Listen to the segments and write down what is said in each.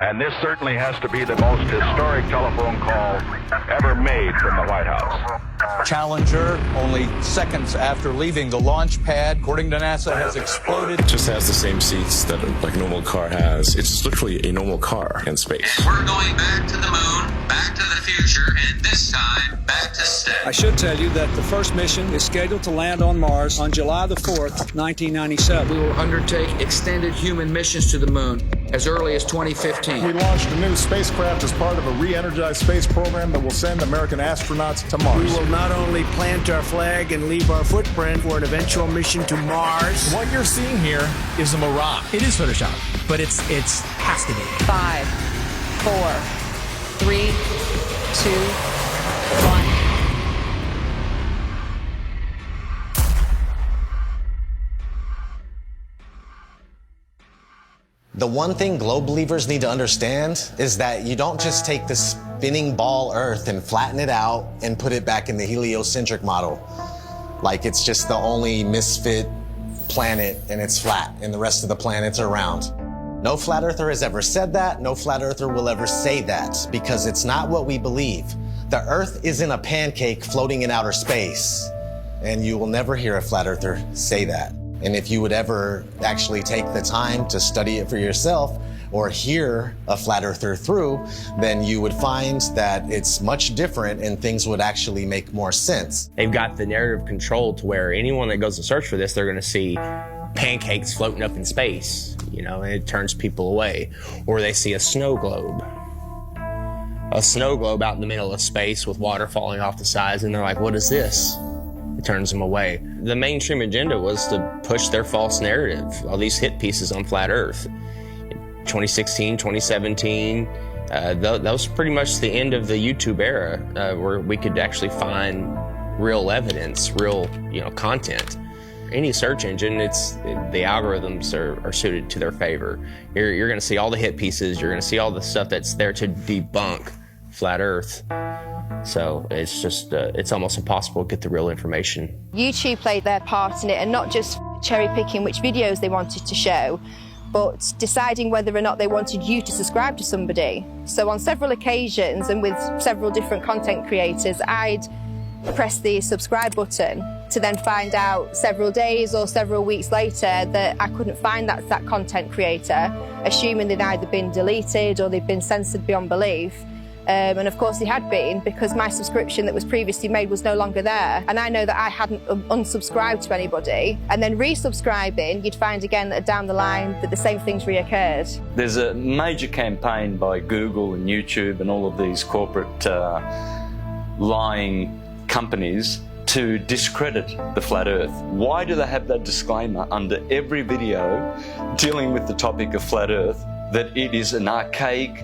And this certainly has to be the most historic telephone call ever made from the White House. Challenger, only seconds after leaving the launch pad, according to NASA, has exploded. It just has the same seats that a normal car has. It's literally a normal car in space. And we're going back to the moon, back to the future, and this time back to stay. I should tell you that the first mission is scheduled to land on Mars on July the 4th, 1997. We will undertake extended human missions to the moon as early as 2015. We launched a new spacecraft as part of a re-energized space program that will send American astronauts to Mars. We will not only plant our flag and leave our footprint for an eventual mission to Mars. What you're seeing here is a mirage. It is Photoshop, but it's has to be. 5, 4, 3, 2, 1. The one thing globe believers need to understand is that you don't just take the spinning ball Earth and flatten it out and put it back in the heliocentric model. Like it's just the only misfit planet and it's flat and the rest of the planets are round. No flat earther has ever said that. No flat earther will ever say that because it's not what we believe. The Earth isn't a pancake floating in outer space, and you will never hear a flat earther say that. And if you would ever actually take the time to study it for yourself or hear a flat earther through, then you would find that it's much different and things would actually make more sense. They've got the narrative control to where anyone that goes to search for this, they're going to see pancakes floating up in space, and it turns people away. Or they see a snow globe out in the middle of space with water falling off the sides, and they're like, what is this? It turns them away. The mainstream agenda was to push their false narrative, all these hit pieces on flat Earth. 2016, 2017, that was pretty much the end of the YouTube era, where we could actually find real evidence, real content. Any search engine, the algorithms are suited to their favor. You're going to see all the hit pieces. You're going to see all the stuff that's there to debunk flat Earth. So it's just, it's almost impossible to get the real information. YouTube played their part in it, and not just cherry picking which videos they wanted to show, but deciding whether or not they wanted you to subscribe to somebody. So on several occasions and with several different content creators, I'd press the subscribe button to then find out several days or several weeks later that I couldn't find that content creator, assuming they'd either been deleted or they'd been censored beyond belief. And of course they had been, because my subscription that was previously made was no longer there. And I know that I hadn't unsubscribed to anybody. And then resubscribing, you'd find again that down the line that the same things reoccurred. There's a major campaign by Google and YouTube and all of these corporate lying companies to discredit the flat Earth. Why do they have that disclaimer under every video dealing with the topic of flat Earth, that it is an archaic,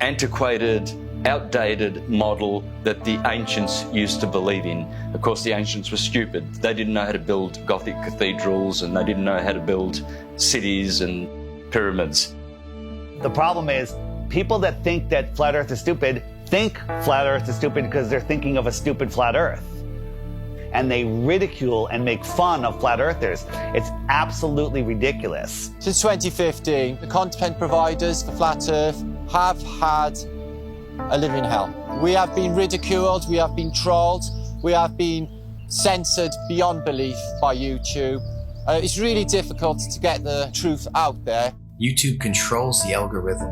antiquated, outdated model that the ancients used to believe in? Of course, the ancients were stupid. They didn't know how to build Gothic cathedrals, and they didn't know how to build cities and pyramids. The problem is, people that think that flat Earth is stupid think flat Earth is stupid because they're thinking of a stupid flat Earth. And they ridicule and make fun of flat earthers. It's absolutely ridiculous. Since 2015, the content providers for Flat Earth have had a living hell. We have been ridiculed, we have been trolled, we have been censored beyond belief by YouTube. It's really difficult to get the truth out there. YouTube controls the algorithm.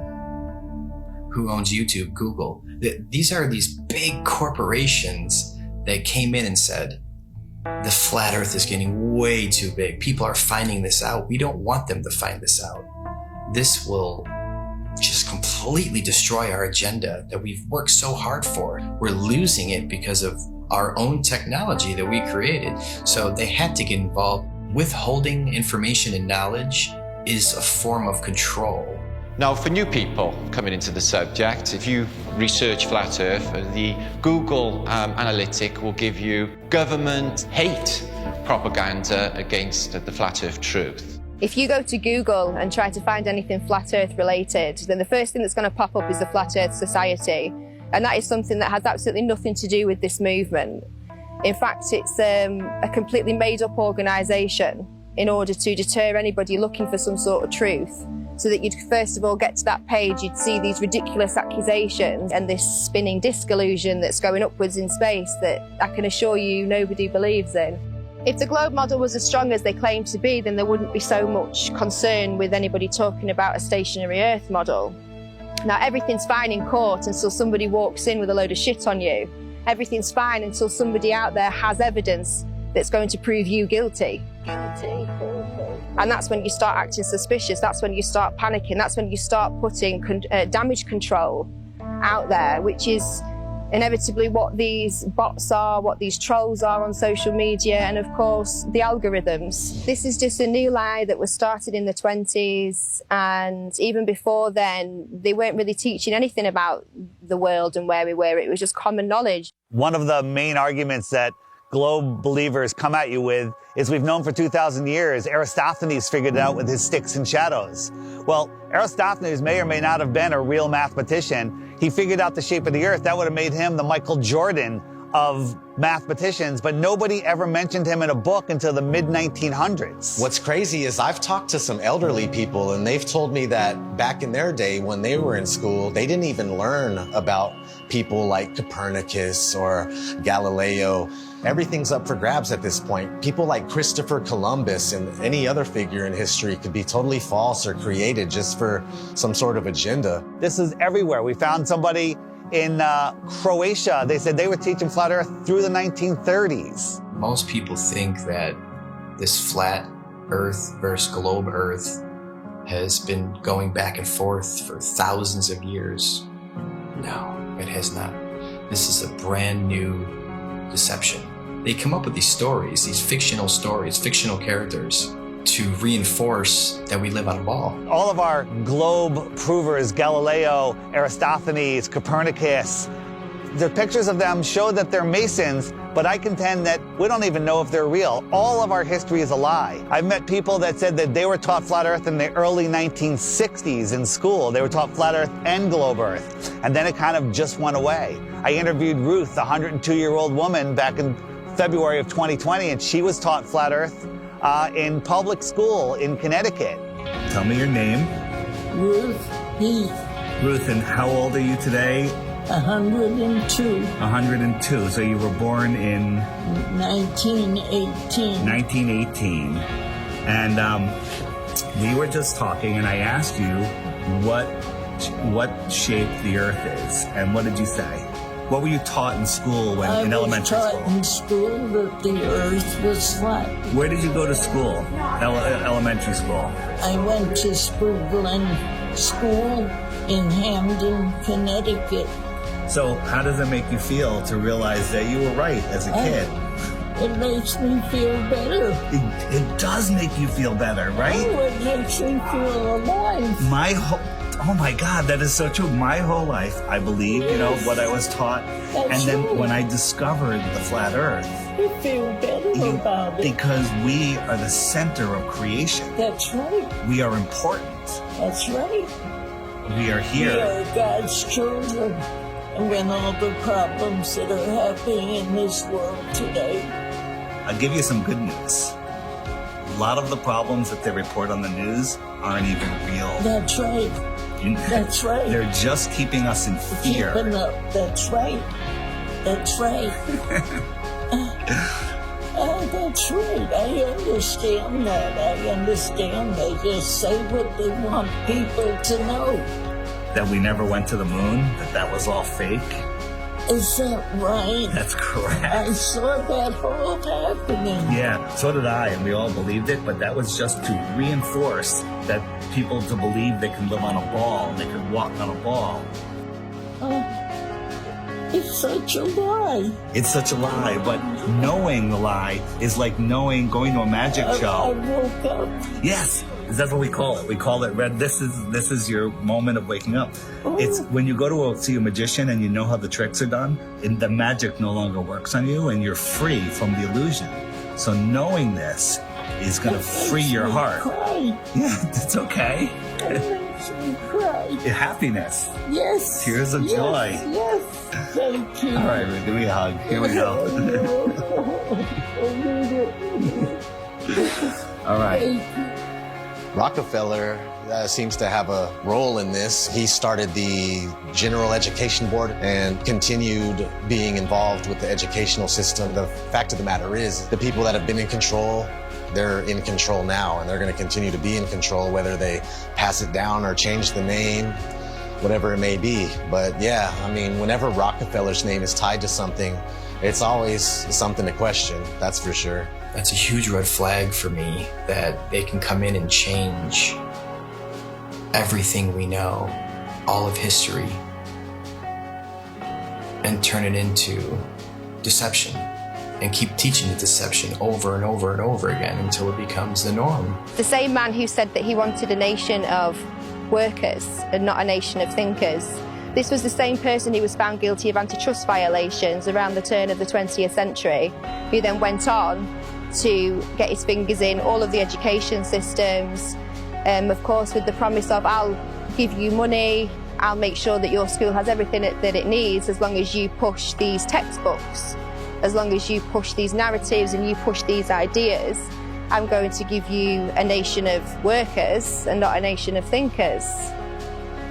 Who owns YouTube? Google. These are these big corporations that came in and said, the flat Earth is getting way too big. People are finding this out. We don't want them to find this out. This will just completely destroy our agenda that we've worked so hard for. We're losing it because of our own technology that we created. So they had to get involved. Withholding information and knowledge is a form of control. Now, for new people coming into the subject, if you research Flat Earth, the Google analytic will give you government hate propaganda against the Flat Earth truth. If you go to Google and try to find anything Flat Earth related, then the first thing that's going to pop up is the Flat Earth Society. And that is something that has absolutely nothing to do with this movement. In fact, it's a completely made-up organisation in order to deter anybody looking for some sort of truth. so that you'd first of all get to that page, you'd see these ridiculous accusations and this spinning disc illusion that's going upwards in space that I can assure you nobody believes in. If the globe model was as strong as they claim to be, then there wouldn't be so much concern with anybody talking about a stationary Earth model. Now, everything's fine in court until somebody walks in with a load of shit on you. Everything's fine until somebody out there has evidence that's going to prove you guilty. And that's when you start acting suspicious. That's when you start panicking. That's when you start putting damage control out there, which is inevitably what these bots are, what these trolls are on social media, and of course the algorithms. This is just a new lie that was started in the 20s, and even before then they weren't really teaching anything about the world and where we were. It was just common knowledge. One of the main arguments that globe believers come at you with is we've known for 2,000 years. Aristophanes figured it out with his sticks and shadows. Well, Aristophanes may or may not have been a real mathematician. He figured out the shape of the earth. That would have made him the Michael Jordan of mathematicians, but nobody ever mentioned him in a book until the mid-1900s. What's crazy is I've talked to some elderly people, and they've told me that back in their day when they were in school, they didn't even learn about people like Copernicus or Galileo. Everything's up for grabs at this point. People like Christopher Columbus and any other figure in history could be totally false or created just for some sort of agenda. This is everywhere. We found somebody in Croatia. They said they were teaching flat earth through the 1930s. Most people think that this flat earth versus globe earth has been going back and forth for thousands of years. No, it has not. This is a brand new deception. They come up with these stories, these fictional stories, fictional characters, to reinforce that we live on a ball. All of our globe provers, Galileo, Aristophanes, Copernicus, the pictures of them show that they're Masons, but I contend that we don't even know if they're real. All of our history is a lie. I've met people that said that they were taught flat earth in the early 1960s in school. They were taught flat earth and globe earth, and then it kind of just went away. I interviewed Ruth, a 102-year-old woman, back in February of 2020, and she was taught flat earth in public school in Connecticut. Tell me your name. Ruth Heath. Ruth, and how old are you today? 102. 102. So you were born in 1918. 1918. And we were just talking, and I asked you what shape the Earth is, and what did you say? What were you taught in school in elementary school? I was taught in school that the Earth was flat. Where did you go to school? Elementary school? I went to Spruglin School in Hamden, Connecticut. So how does it make you feel to realize that you were right as a kid? It makes me feel better. It does make you feel better, right? Oh, it makes me feel alive. Oh my God, that is so true. My whole life, I believed, what I was taught. That's and then right. when I discovered the flat earth, you feel better about it. Because we are the center of creation. That's right. We are important. That's right. We are here. We are God's children. And when all the problems that are happening in this world today. I'll give you some good news. A lot of the problems that they report on the news aren't even real. That's right. That's right. They're just keeping us in fear. Keeping up. That's right. That's right. That's right. I understand that. I understand. They just say what they want people to know. That we never went to the moon? That was all fake? Is that right? That's correct. I saw that all happening. Yeah, so did I, and we all believed it, but that was just to reinforce that people to believe they can live on a ball, they can walk on a ball. It's such a lie. It's such a lie, but knowing the lie is like going to a magic show. I woke up. Yes, that's what we call it. We call it red. This is your moment of waking up. It's when you go to see a magician and you know how the tricks are done, and the magic no longer works on you, and you're free from the illusion. So knowing this is going to free your heart. Cry. Yeah, it's okay. It makes me cry. Happiness. Yes. Tears of joy. Yes. Thank you. All right, Ruth, give me a hug. Here we go. I need it. All right. Rockefeller seems to have a role in this. He started the General Education Board and continued being involved with the educational system. The fact of the matter is, the people that have been in control, they're in control now, and they're going to continue to be in control, whether they pass it down or change the name, whatever it may be. But yeah, I mean, whenever Rockefeller's name is tied to something, it's always something to question, that's for sure. That's a huge red flag for me, that they can come in and change everything we know, all of history, and turn it into deception, and keep teaching the deception over and over and over again until it becomes the norm. The same man who said that he wanted a nation of workers and not a nation of thinkers. This was the same person who was found guilty of antitrust violations around the turn of the 20th century, who then went on to get his fingers in all of the education systems, of course with the promise of, I'll give you money, I'll make sure that your school has everything that it needs as long as you push these textbooks, as long as you push these narratives and you push these ideas. I'm going to give you a nation of workers and not a nation of thinkers.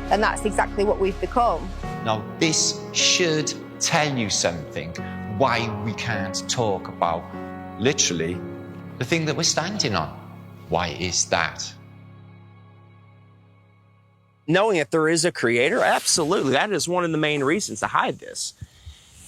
And that's exactly what we've become. Now, this should tell you something, why we can't talk about literally the thing that we're standing on. Why is that? Knowing that there is a creator, absolutely. That is one of the main reasons to hide this.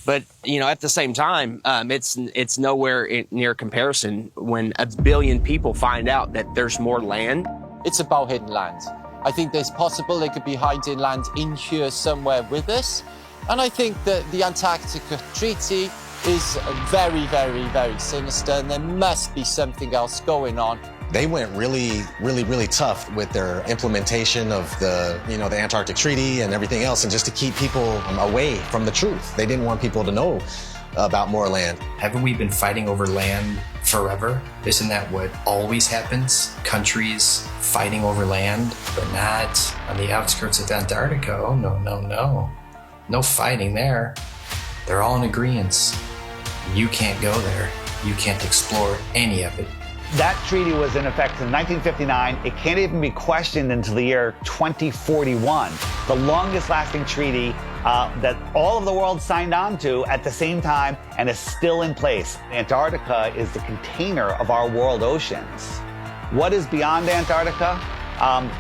But, you know, at the same time, it's nowhere near comparison when 1 billion people find out that there's more land. It's about hidden land. I think there's possible they could be hiding land in here somewhere with us. And I think that the Antarctica Treaty is very, very, very sinister, and there must be something else going on. They went really tough with their implementation of the Antarctic Treaty and everything else, and just to keep people away from the truth. They didn't want people to know about more land. Haven't we been fighting over land forever? Isn't that what always happens? Countries fighting over land, but not on the outskirts of Antarctica. Oh, no. No fighting there. They're all in agreement. You can't go there. You can't explore any of it. That treaty was in effect in 1959. It can't even be questioned until the year 2041. The longest lasting treaty that all of the world signed on to at the same time and is still in place. Antarctica is the container of our world oceans. What is beyond Antarctica?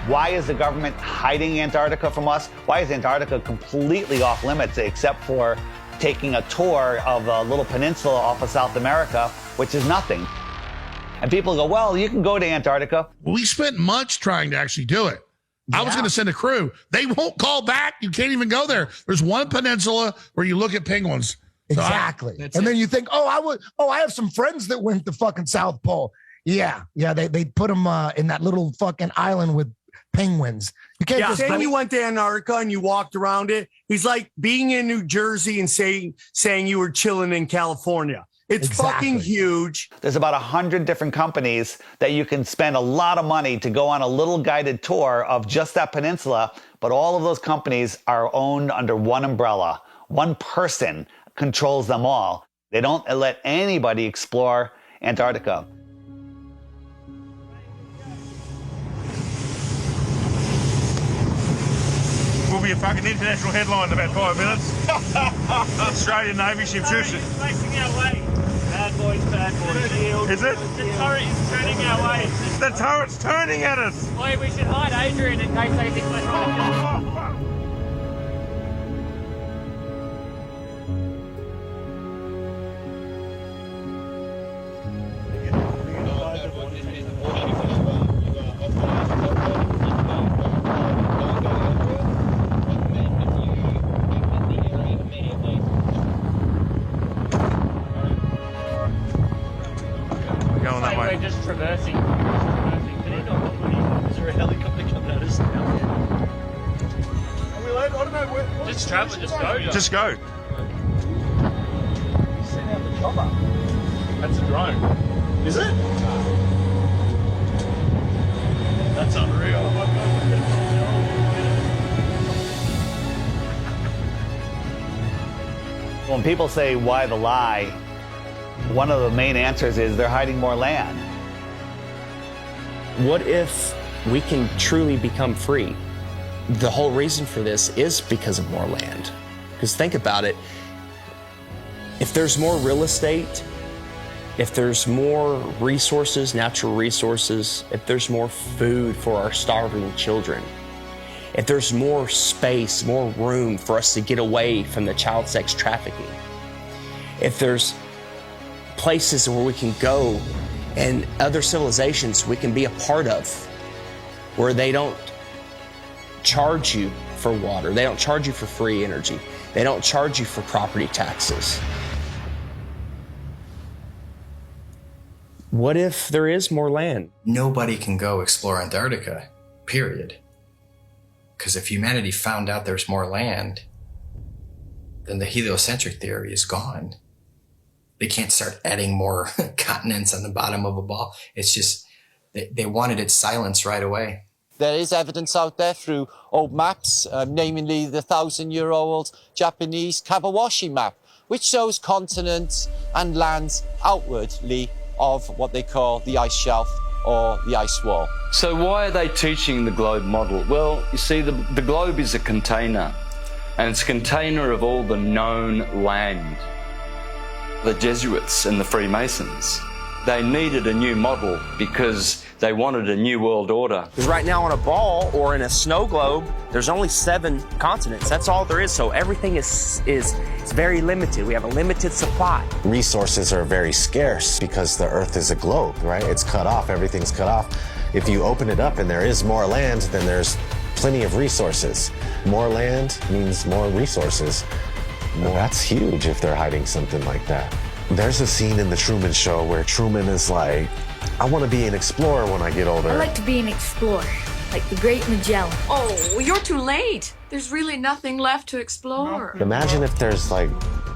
Why is the government hiding Antarctica from us? Why is Antarctica completely off limits except for taking a tour of a little peninsula off of South America, which is nothing? And people go, well, you can go to Antarctica. We spent months trying to actually do it. Yeah. I was going to send a crew. They won't call back. You can't even go there. There's one peninsula where you look at penguins. Exactly. Then you think, I have some friends that went to fucking South Pole. Yeah. They put them in that little fucking island with penguins. You can't just saying you went to Antarctica and you walked around it. He's like being in New Jersey and saying you were chilling in California. It's fucking huge. There's about 100 different companies that you can spend a lot of money to go on a little guided tour of just that peninsula, but all of those companies are owned under one umbrella. One person controls them all. They don't let anybody explore Antarctica. Will be a fucking international headline in about 5 minutes. Australian Navy ship shoots it. Facing our way. Bad boys, yield. Is it? The turret is turning our way. The turret's turning at us. Boy, we should hide Adrian in case they think we're trying to kill him. We're just traversing. Is there a helicopter coming at us now? Are we allowed? I don't know. Just travel, just go. Just go. Send out the chopper. That's a drone. Is it? That's unreal. When people say, why the lie? One of the main answers is they're hiding more land. What if we can truly become free. The whole reason for this is because of more land. Because think about it, if there's more real estate, if there's more resources, natural resources, if there's more food for our starving children, if there's more space, more room for us to get away from the child sex trafficking, if there's places where we can go and other civilizations we can be a part of, where they don't charge you for water, they don't charge you for free energy, they don't charge you for property taxes. What if there is more land? Nobody can go explore Antarctica, period. Because if humanity found out there's more land, then the heliocentric theory is gone. They can't start adding more continents on the bottom of a ball. It's just, they wanted it silenced right away. There is evidence out there through old maps, namely the 1,000-year-old Japanese Kawabashi map, which shows continents and lands outwardly of what they call the ice shelf or the ice wall. So why are they teaching the globe model? Well, you see, the globe is a container, and it's a container of all the known land. The Jesuits and the Freemasons, they needed a new model because they wanted a new world order. Because right now on a ball or in a snow globe, there's only 7 continents. That's all there is. So everything is very limited. We have a limited supply. Resources are very scarce because the Earth is a globe, right? It's cut off, everything's cut off. If you open it up and there is more land, then there's plenty of resources. More land means more resources. Well, that's huge if they're hiding something like that. There's a scene in The Truman Show where Truman is like, I want to be an explorer when I get older. I like to be an explorer, like the Great Magellan. Oh, you're too late. There's really nothing left to explore. Imagine if there's like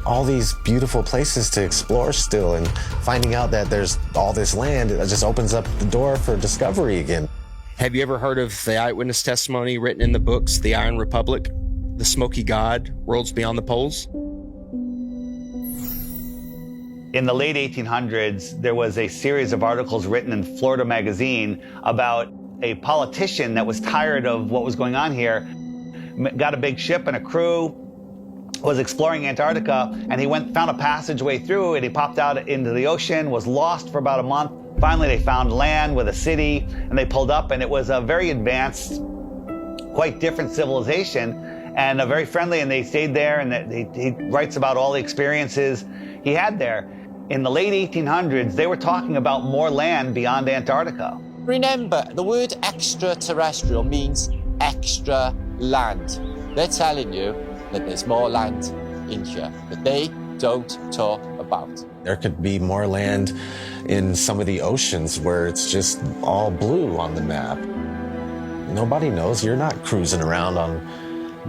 all these beautiful places to explore still, and finding out that there's all this land, it just opens up the door for discovery again. Have you ever heard of the eyewitness testimony written in the books, The Iron Republic, The Smoky God, Worlds Beyond the Poles? In the late 1800s, there was a series of articles written in Florida Magazine about a politician that was tired of what was going on here, got a big ship and a crew, was exploring Antarctica, and he found a passageway through, and he popped out into the ocean, was lost for about a month. Finally, they found land with a city, and they pulled up, and it was a very advanced, quite different civilization, and very friendly, and they stayed there, and he writes about all the experiences he had there. In the late 1800s, they were talking about more land beyond Antarctica. Remember, the word extraterrestrial means extra land. They're telling you that there's more land in here that they don't talk about. There could be more land in some of the oceans where it's just all blue on the map. Nobody knows. You're not cruising around on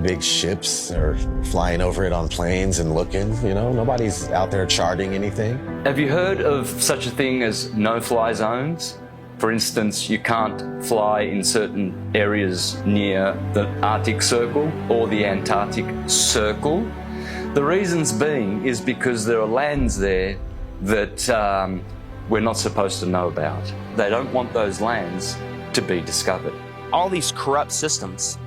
big ships or flying over it on planes and looking, you know, nobody's out there charting anything. Have you heard of such a thing as no-fly zones? For instance, you can't fly in certain areas near the Arctic Circle or the Antarctic Circle. The reasons being is because there are lands there that we're not supposed to know about. They don't want those lands to be discovered. All these corrupt systems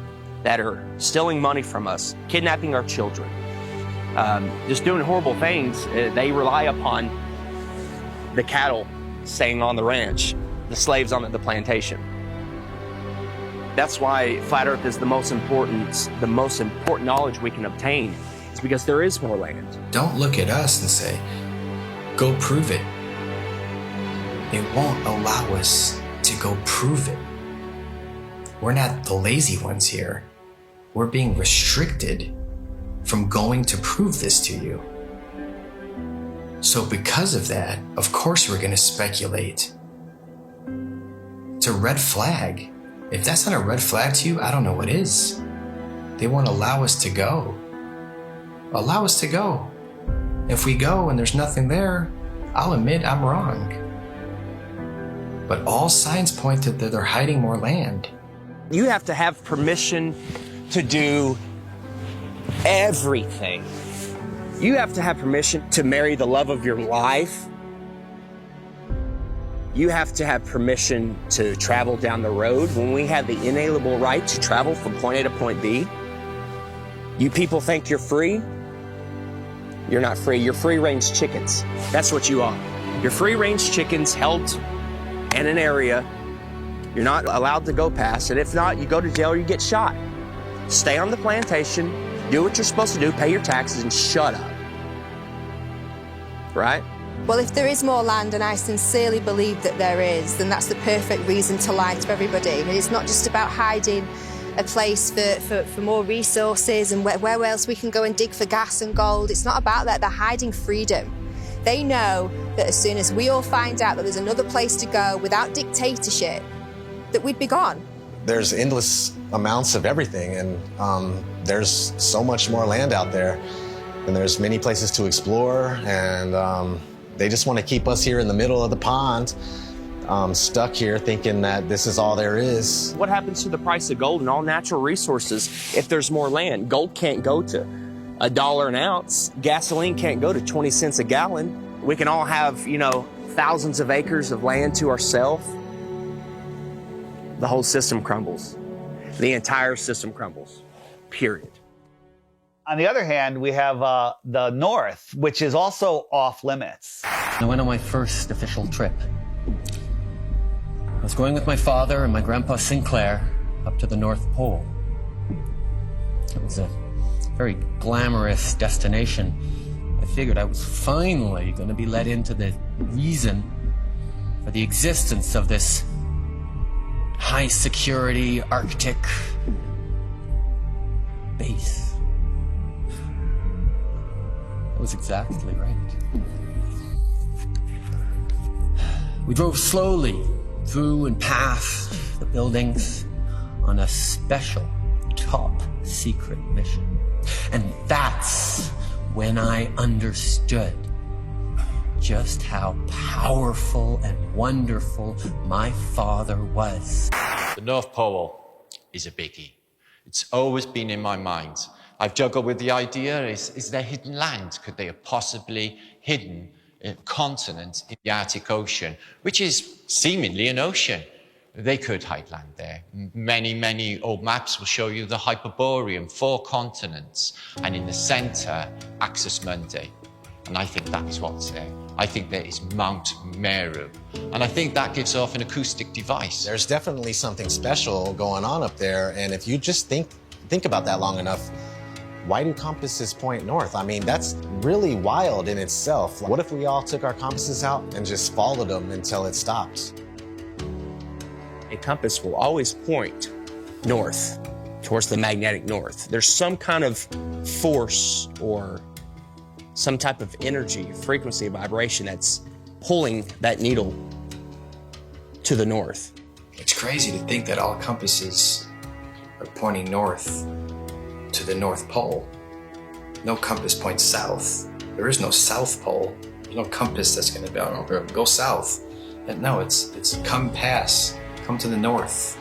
that are stealing money from us, kidnapping our children, just doing horrible things. They rely upon the cattle staying on the ranch, the slaves on the plantation. That's why Flat Earth is the most important knowledge we can obtain, is because there is more land. Don't look at us and say, go prove it. They won't allow us to go prove it. We're not the lazy ones here. We're being restricted from going to prove this to you. So because of that, of course we're going to speculate. It's a red flag. If that's not a red flag to you, I don't know what is. They won't allow us to go. Allow us to go. If we go and there's nothing there, I'll admit I'm wrong. But all signs point to that they're hiding more land. You have to have permission to do everything. You have to have permission to marry the love of your life. You have to have permission to travel down the road. When we have the inalienable right to travel from point A to point B, you people think you're free? You're not free. You're free-range chickens. That's what you are. You're free-range chickens held in an area you're not allowed to go past, and if not, you go to jail or you get shot. Stay on the plantation, do what you're supposed to do, pay your taxes, and shut up. Right? Well, if there is more land, and I sincerely believe that there is, then that's the perfect reason to lie to everybody. And it's not just about hiding a place for more resources and where else we can go and dig for gas and gold. It's not about that. They're hiding freedom. They know that as soon as we all find out that there's another place to go without dictatorship, that we'd be gone. There's endless amounts of everything, and there's so much more land out there, and there's many places to explore, and they just want to keep us here in the middle of the pond, stuck here thinking that this is all there is. What happens to the price of gold and all natural resources if there's more land? Gold can't go to $1 an ounce. Gasoline can't go to 20 cents a gallon. We can all have, you know, thousands of acres of land to ourselves. The whole system crumbles. The entire system crumbles, period. On the other hand, we have the North, which is also off limits. I went on my first official trip. I was going with my father and my grandpa Sinclair up to the North Pole. It was a very glamorous destination. I figured I was finally going to be let into the reason for the existence of this high security Arctic base. That was exactly right. We drove slowly through and past the buildings on a special top secret mission. And that's when I understood just how powerful and wonderful my father was. The North Pole is a biggie. It's always been in my mind. I've juggled with the idea, is there hidden land? Could they have possibly hidden a continent in the Arctic Ocean, which is seemingly an ocean? They could hide land there. Many old maps will show you the Hyperborean, 4 continents, and in the center, Axis Mundi. And I think that is what's there. I think there is Mount Meru. And I think that gives off an acoustic device. There's definitely something special going on up there, and if you just think about that long enough, why do compasses point north? I mean, that's really wild in itself. What if we all took our compasses out and just followed them until it stops? A compass will always point north, towards the magnetic north. There's some kind of force or some type of energy, frequency, vibration that's pulling that needle to the north. It's crazy to think that all compasses are pointing north to the North Pole. No compass points south. There is no South Pole. There's no compass that's going to go south. And no, it's come to the north.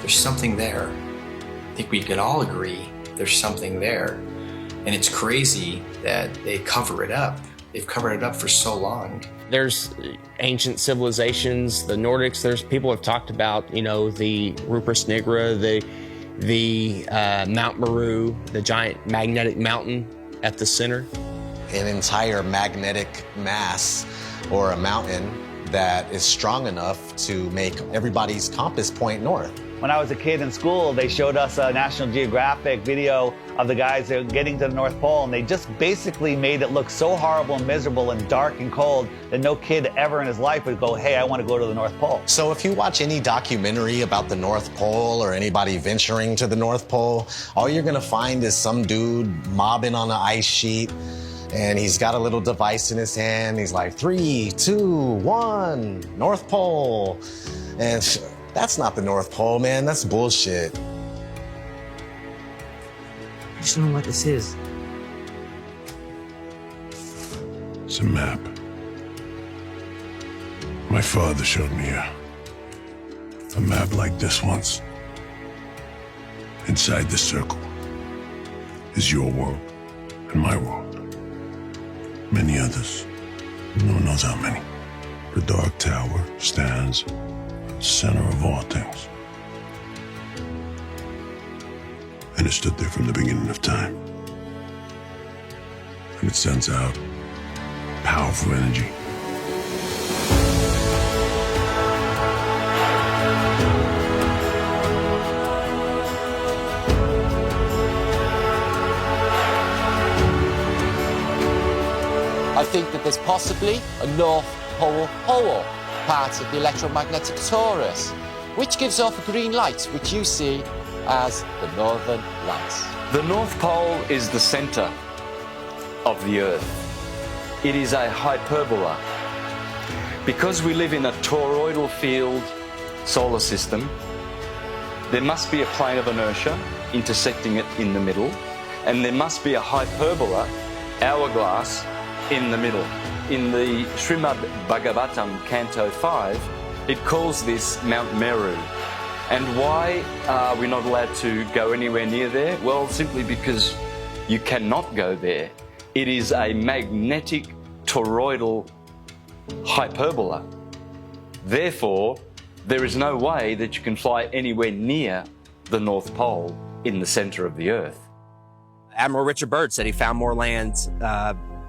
There's something there. I think we can all agree there's something there. And it's crazy that they cover it up. They've covered it up for so long. There's ancient civilizations, the Nordics. There's people have talked about, you know, the Rupert Nigra, the Mount Meru, the giant magnetic mountain at the center. An entire magnetic mass or a mountain that is strong enough to make everybody's compass point north. When I was a kid in school, they showed us a National Geographic video of the guys that were getting to the North Pole, and they just basically made it look so horrible and miserable and dark and cold that no kid ever in his life would go, hey, I want to go to the North Pole. So if you watch any documentary about the North Pole or anybody venturing to the North Pole, all you're gonna find is some dude mobbing on an ice sheet, and he's got a little device in his hand. He's like, 3, 2, 1, North Pole. And that's not the North Pole, man. That's bullshit. I just don't know what this is. It's a map. My father showed me a map like this once. Inside the circle is your world and my world. Many others. No one knows how many. The Dark Tower stands at the center of all things. And it stood there from the beginning of time. And it sends out powerful energy. I think that there's possibly a North Pole hole part of the electromagnetic torus, which gives off a green light, which you see as the Northern Lights. The North Pole is the center of the Earth. It is a hyperbola. Because we live in a toroidal field solar system, there must be a plane of inertia intersecting it in the middle, and there must be a hyperbola, hourglass, in the middle. In the Srimad Bhagavatam, Canto 5, it calls this Mount Meru. And why are we not allowed to go anywhere near there? Well, simply because you cannot go there. It is a magnetic toroidal hyperbola. Therefore, there is no way that you can fly anywhere near the North Pole in the center of the Earth. Admiral Richard Byrd said he found more land,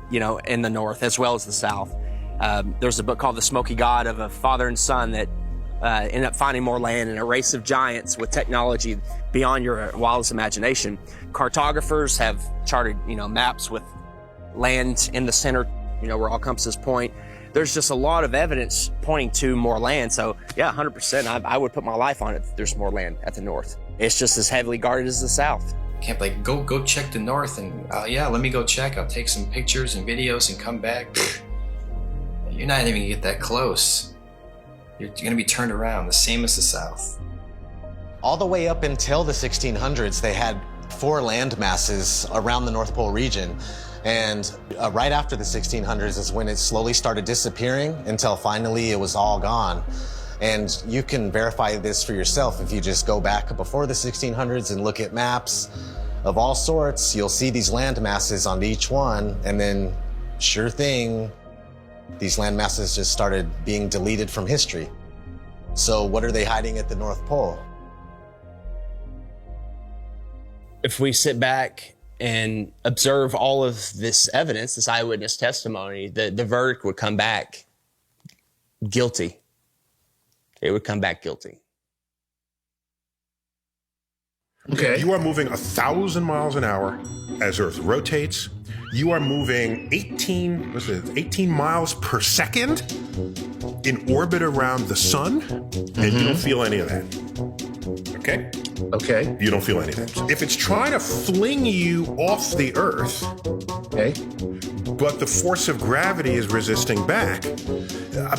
in the north as well as the south. There's a book called The Smoky God of a father and son that ended up finding more land in a race of giants with technology beyond your wildest imagination. Cartographers have charted, maps with land in the center, where all compasses point. There's just a lot of evidence pointing to more land. So yeah, 100%, I would put my life on it that there's more land at the north. It's just as heavily guarded as the south. Can't go check the north and let me go check. I'll take some pictures and videos and come back. You're not even gonna get that close. You're gonna be turned around, the same as the south. All the way up until the 1600s, they had 4 land masses around the North Pole region. And right after the 1600s is when it slowly started disappearing until finally it was all gone. And you can verify this for yourself if you just go back before the 1600s and look at maps of all sorts. You'll see these land masses on each one, and then sure thing, these land masses just started being deleted from history. So what are they hiding at the North Pole? If we sit back and observe all of this evidence, this eyewitness testimony, the verdict would come back guilty. It would come back guilty. Okay. You are moving 1,000 miles an hour as Earth rotates. You are moving 18 miles per second in orbit around the sun, and you don't feel any of that. Okay? Okay. You don't feel any of that. If it's trying to fling you off the Earth, okay, but the force of gravity is resisting back,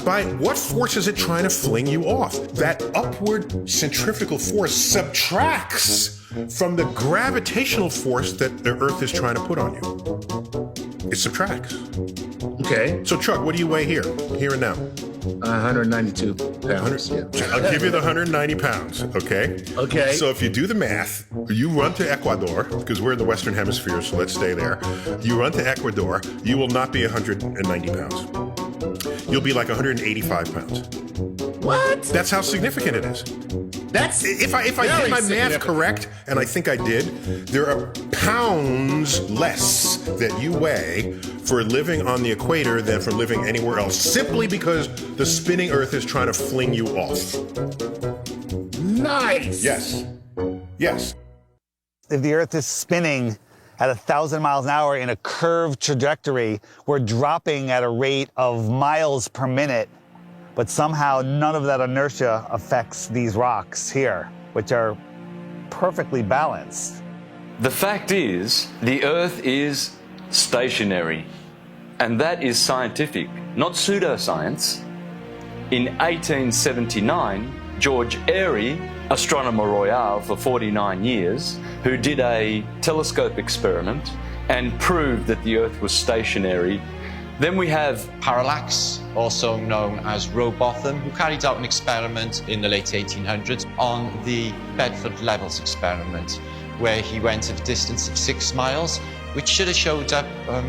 by what force is it trying to fling you off? That upward centrifugal force subtracts from the gravitational force that the Earth is trying to put on you. It subtracts. Okay. So, Chuck, what do you weigh here and now? 192 pounds. Yeah. I'll give you the 190 pounds, okay? Okay. So if you do the math, you run to Ecuador, because we're in the Western Hemisphere, so let's stay there. You run to Ecuador, you will not be 190 pounds. You'll be like 185 pounds. What? That's how significant it is. That's if I did my math correct, and I think I did, there are pounds less that you weigh for living on the equator than for living anywhere else, simply because the spinning Earth is trying to fling you off. Nice. Yes. Yes. If the Earth is spinning at 1,000 miles an hour in a curved trajectory, we're dropping at a rate of miles per minute. But somehow none of that inertia affects these rocks here, which are perfectly balanced. The fact is, the Earth is stationary, and that is scientific, not pseudoscience. In 1879, George Airy, astronomer royal for 49 years, who did a telescope experiment and proved that the Earth was stationary. Then we have Parallax, also known as Rowbotham, who carried out an experiment in the late 1800s on the Bedford Levels experiment, where he went at a distance of 6 miles, which should have showed up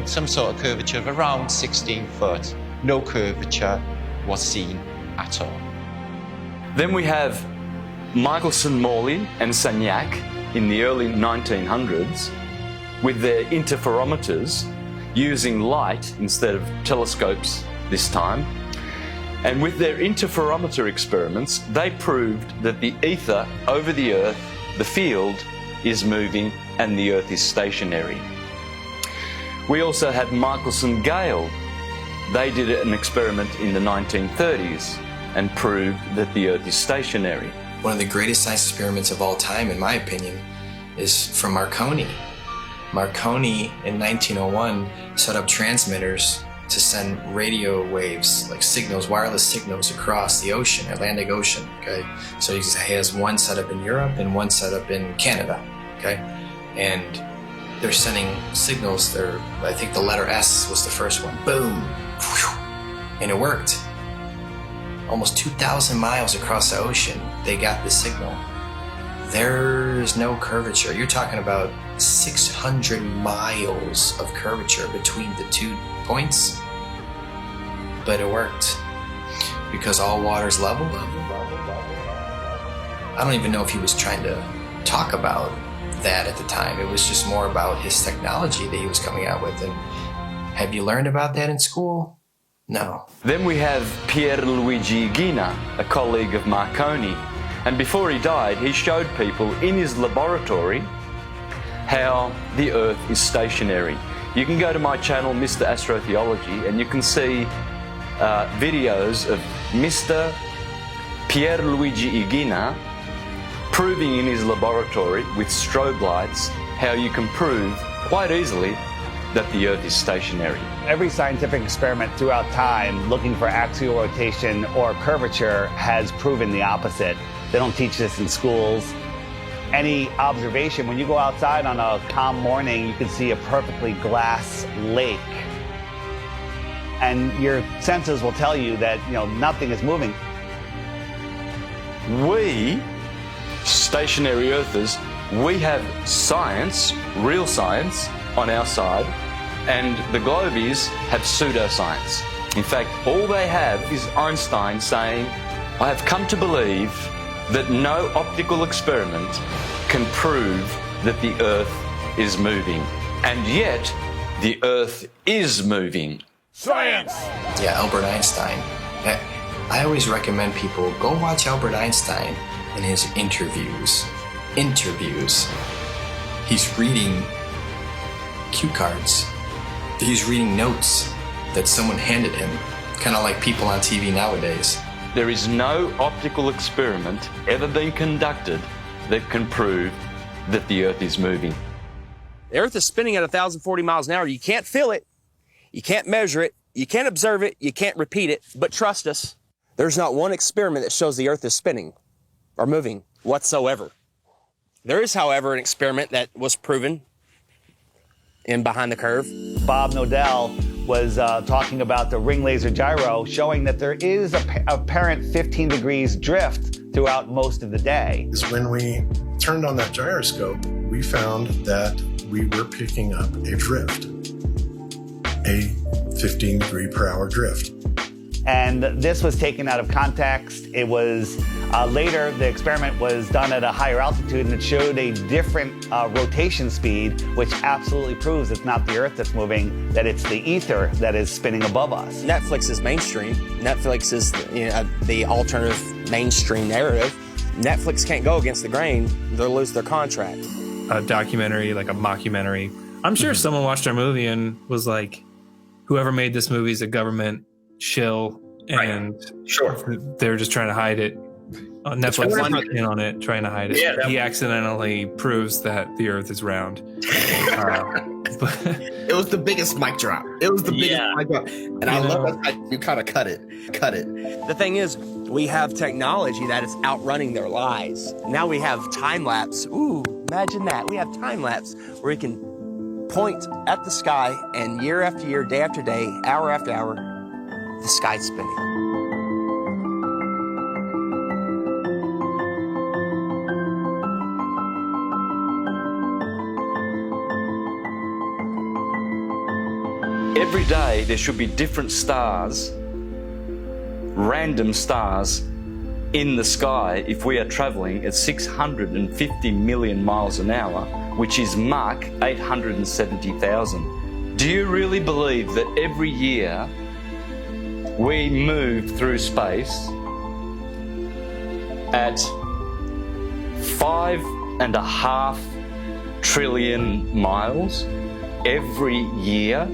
some sort of curvature of around 16 foot. No curvature was seen at all. Then we have Michelson, Morley and Sagnac in the early 1900s with their interferometers using light instead of telescopes this time. And with their interferometer experiments, they proved that the ether over the Earth, the field, is moving and the Earth is stationary. We also had Michelson Gale. They did an experiment in the 1930s and proved that the Earth is stationary. One of the greatest science experiments of all time, in my opinion, is from Marconi. Marconi in 1901 set up transmitters to send radio waves, like signals, wireless signals across the ocean, Atlantic Ocean, okay? So he has one set up in Europe and one set up in Canada, okay? And they're sending signals, I think the letter S was the first one, boom, and it worked. Almost 2,000 miles across the ocean, they got the signal. There's no curvature. You're talking about 600 miles of curvature between the 2 points. But it worked because all water's level. I don't even know if he was trying to talk about that at the time. It was just more about his technology that he was coming out with. And have you learned about that in school? No. Then we have Pierluigi Gina, a colleague of Marconi. And before he died, he showed people in his laboratory how the Earth is stationary. You can go to my channel, Mr. Astrotheology, and you can see videos of Mr. Pierluigi Gina proving in his laboratory with strobe lights how you can prove quite easily that the Earth is stationary. Every scientific experiment throughout time looking for axial rotation or curvature has proven the opposite. They don't teach this in schools. Any observation, when you go outside on a calm morning, you can see a perfectly glass lake. And your senses will tell you that, nothing is moving. We, stationary Earthers, we have science, real science, on our side, and the Globies have pseudoscience. In fact, all they have is Einstein saying, "I have come to believe that no optical experiment can prove that the Earth is moving." And yet, the Earth is moving. Science! Yeah, Albert Einstein. I always recommend people go watch Albert Einstein in his interviews. He's reading cue cards. He's reading notes that someone handed him, kind of like people on TV nowadays. There is no optical experiment ever been conducted that can prove that the Earth is moving. The Earth is spinning at 1,040 miles an hour. You can't feel it. You can't measure it. You can't observe it. You can't repeat it. But trust us, there's not one experiment that shows the Earth is spinning or moving whatsoever. There is, however, an experiment that was proven in Behind the Curve. Bob Nodell was talking about the ring laser gyro, showing that there is a apparent 15 degrees drift throughout most of the day. When we turned on that gyroscope, we found that we were picking up a drift, a 15 degree per hour drift. And this was taken out of context. It was later, the experiment was done at a higher altitude and it showed a different rotation speed, which absolutely proves it's not the Earth that's moving, that it's the ether that is spinning above us. Netflix is mainstream. Netflix is the alternative mainstream narrative. Netflix can't go against the grain. They'll lose their contract. A documentary, like a mockumentary. I'm sure someone watched our movie and was like, whoever made this movie is a government shill, and they're just trying to hide it. Netflix is in on it, trying to hide it. Yeah, he accidentally proves that the Earth is round. It was the biggest mic drop. It was the biggest mic drop, and I love that you kind of cut it. The thing is, we have technology that is outrunning their lies. Now we have time lapse. Ooh, imagine that. We have time lapse where we can point at the sky, and year after year, day after day, hour after hour, the sky's spinning. Every day there should be different stars random stars in the sky if we are traveling at 650 million miles an hour, which is Mach 870,000. Do you really believe that every year we move through space at 5.5 trillion miles every year?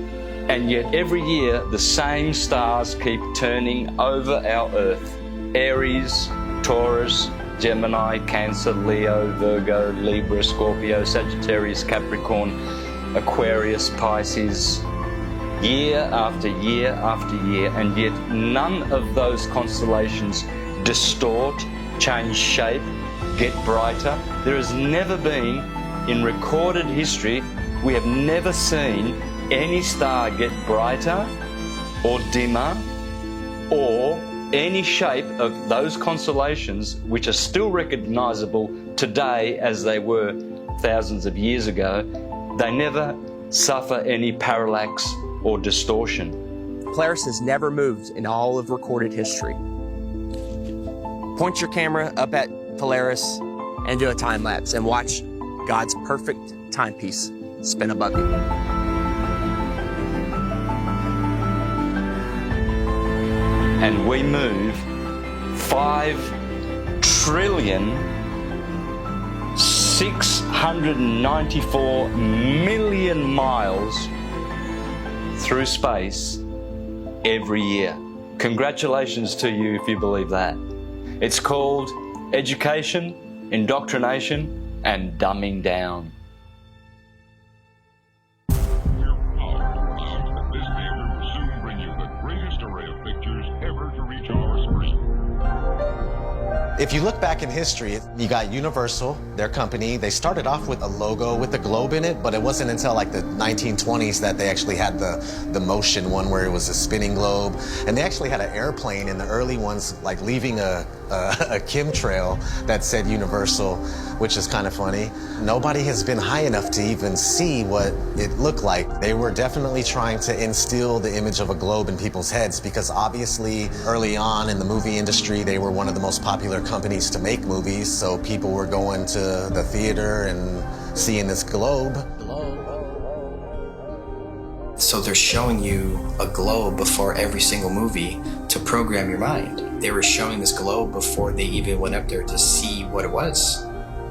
And yet every year the same stars keep turning over our Earth. Aries, Taurus, Gemini, Cancer, Leo, Virgo, Libra, Scorpio, Sagittarius, Capricorn, Aquarius, Pisces, year after year after year, and yet none of those constellations distort, change shape, get brighter. There has never been, in recorded history, we have never seen any star get brighter or dimmer or any shape of those constellations which are still recognizable today as they were thousands of years ago. They never suffer any parallax or distortion. Polaris has never moved in all of recorded history. Point your camera up at Polaris and do a time lapse and watch God's perfect timepiece spin above you. And we move 5,694,000,000 miles through space every year. Congratulations to you if you believe that. It's called education, indoctrination, and dumbing down. If you look back in history, you got Universal, their company. They started off with a logo with a globe in it, but it wasn't until like the 1920s that they actually had the motion one where it was a spinning globe. And they actually had an airplane in the early ones, like leaving a chemtrail that said Universal, which is kind of funny. Nobody has been high enough to even see what it looked like. They were definitely trying to instill the image of a globe in people's heads because obviously early on in the movie industry, they were one of the most popular companies to make movies, so people were going to the theater and seeing this globe. So they're showing you a globe before every single movie to program your mind. They were showing this globe before they even went up there to see what it was.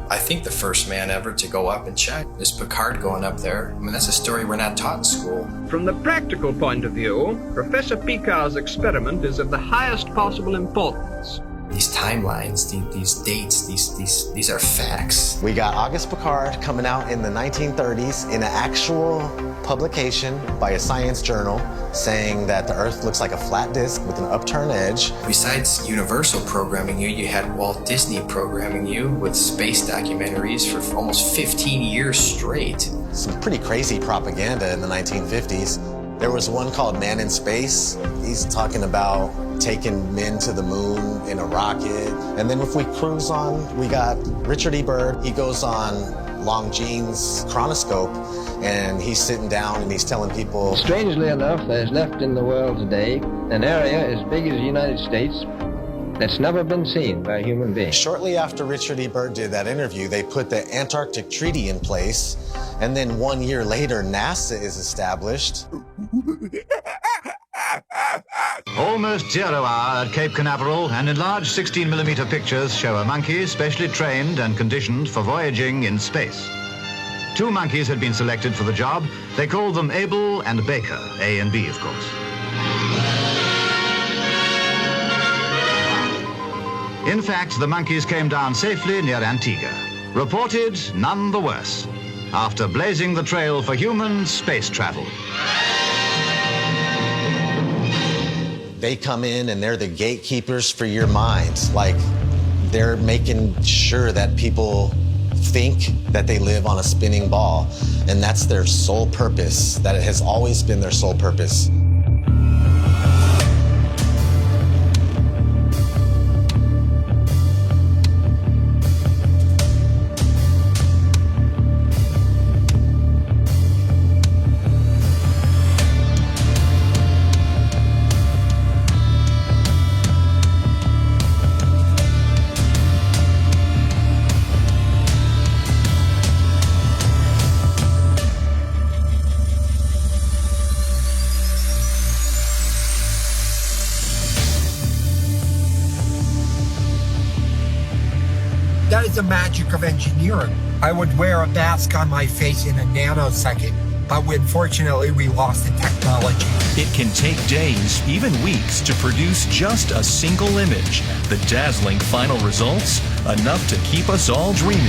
I think the first man ever to go up and check is Picard going up there. I mean, that's a story we're not taught in school. From the practical point of view, Professor Picard's experiment is of the highest possible importance. These timelines, these dates, these are facts. We got Auguste Picard coming out in the 1930s in an actual publication by a science journal saying that the Earth looks like a flat disk with an upturned edge. Besides Universal programming you, you had Walt Disney programming you with space documentaries for almost 15 years straight. Some pretty crazy propaganda in the 1950s. There was one called Man in Space. He's talking about taking men to the moon in a rocket. And then if we cruise on, we got Richard E. Byrd. He goes on Longines chronoscope and he's sitting down and he's telling people. Strangely enough, there's left in the world today an area as big as the United States that's never been seen by a human being. Shortly after Richard E. Byrd did that interview, they put the Antarctic Treaty in place. And then 1 year later, NASA is established. Almost 0 hour at Cape Canaveral, and enlarged 16mm pictures show a monkey specially trained and conditioned for voyaging in space. 2 monkeys had been selected for the job. They called them Abel and Baker, A and B, of course. In fact, the monkeys came down safely near Antigua. Reported none the worse, after blazing the trail for human space travel. They come in and they're the gatekeepers for your mind. Like, they're making sure that people think that they live on a spinning ball. And that's their sole purpose, that it has always been their sole purpose. is the magic of engineering. I would wear a mask on my face in a nanosecond, but unfortunately we lost the technology. It can take days, even weeks, to produce just a single image. The dazzling final results, enough to keep us all dreaming.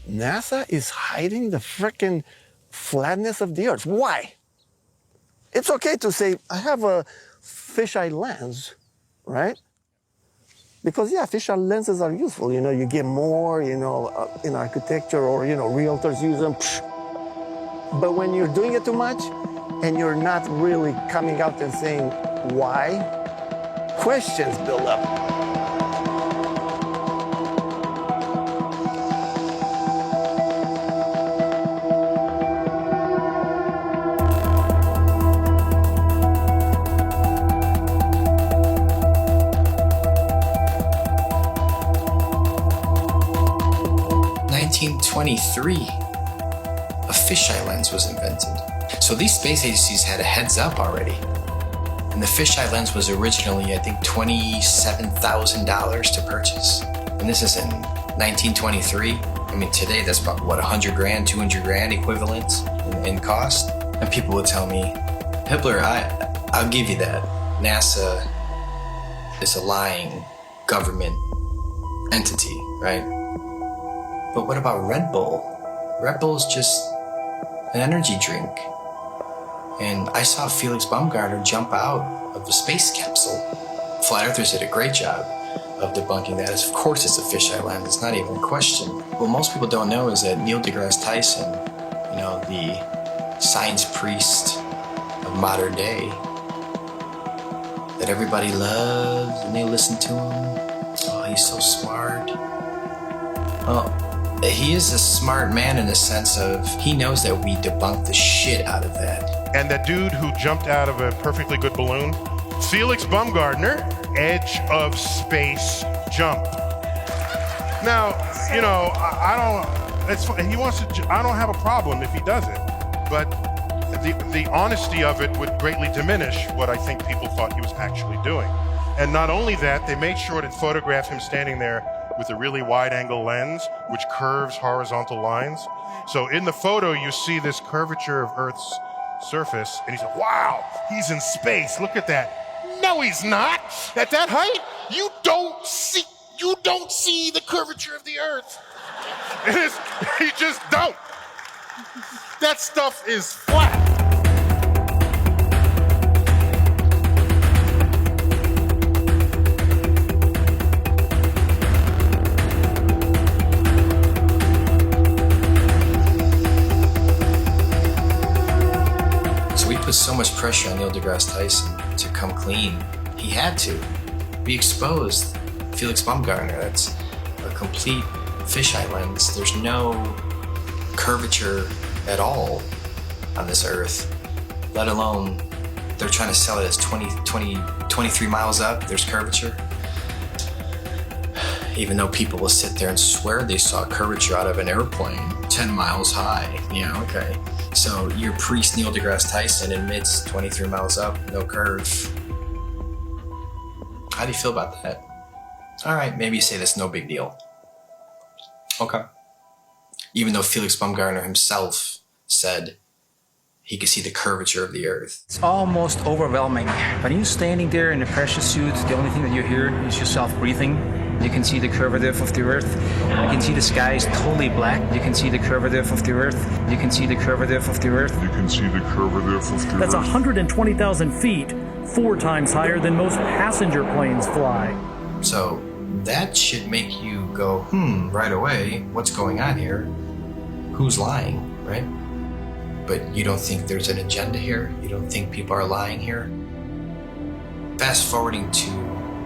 NASA is hiding the frickin' flatness of the Earth. Why? It's okay to say, I have a fisheye lens, right? Because, yeah, fisheye lenses are useful. You know, you get more, you know, in architecture or, you know, realtors use them. But when you're doing it too much and you're not really coming out and saying why, questions build up. A fisheye lens was invented. So these space agencies had a heads up already. And the fisheye lens was originally, I think, $27,000 to purchase. And this is in 1923. I mean, today that's about, what, 100 grand, 200 grand equivalent in cost? And people would tell me, Hippler, I'll give you that. NASA is a lying government entity, right? But what about Red Bull? Red Bull is just an energy drink. And I saw Felix Baumgartner jump out of the space capsule. Flat Earthers did a great job of debunking that. Of course it's a fisheye lens, it's not even a question. What most people don't know is that Neil deGrasse Tyson, you know, the science priest of modern day, that everybody loves and they listen to him. Oh, he's so smart. Oh, he is a smart man in the sense of he knows that we debunked the shit out of that. And that dude who jumped out of a perfectly good balloon, Felix Baumgartner, edge of space jump. Now, you know, I don't. It's he wants to. I don't have a problem if he does it, but the honesty of it would greatly diminish what I think people thought he was actually doing. And not only that, they made sure to photograph him standing there with a really wide-angle lens, which curves horizontal lines. So in the photo, you see this curvature of Earth's surface, and he's like, wow, he's in space, look at that. No, he's not. At that height, you don't see the curvature of the Earth. You just don't. That stuff is flat. So much pressure on Neil deGrasse Tyson to come clean. He had to. We exposed Felix Baumgartner. That's a complete fisheye lens. There's no curvature at all on this Earth, let alone they're trying to sell it as 23 miles up, there's curvature. Even though people will sit there and swear they saw curvature out of an airplane 10 miles high. Yeah, okay. So your priest Neil deGrasse Tyson admits 23 miles up, no curve. How do you feel about that? All right, maybe you say that's no big deal. Okay. Even though Felix Baumgartner himself said he could see the curvature of the Earth. It's almost overwhelming. When you're standing there in a pressure suit, the only thing that you hear is yourself breathing. You can see the curvature of the Earth. You can see the sky is totally black. You can see the curvature of the Earth. You can see the curvature of the Earth. You can see the curvature of the Earth. That's 120,000 feet, 4 times higher than most passenger planes fly. So that should make you go, right away, what's going on here? Who's lying, right? But you don't think there's an agenda here? You don't think people are lying here? Fast forwarding to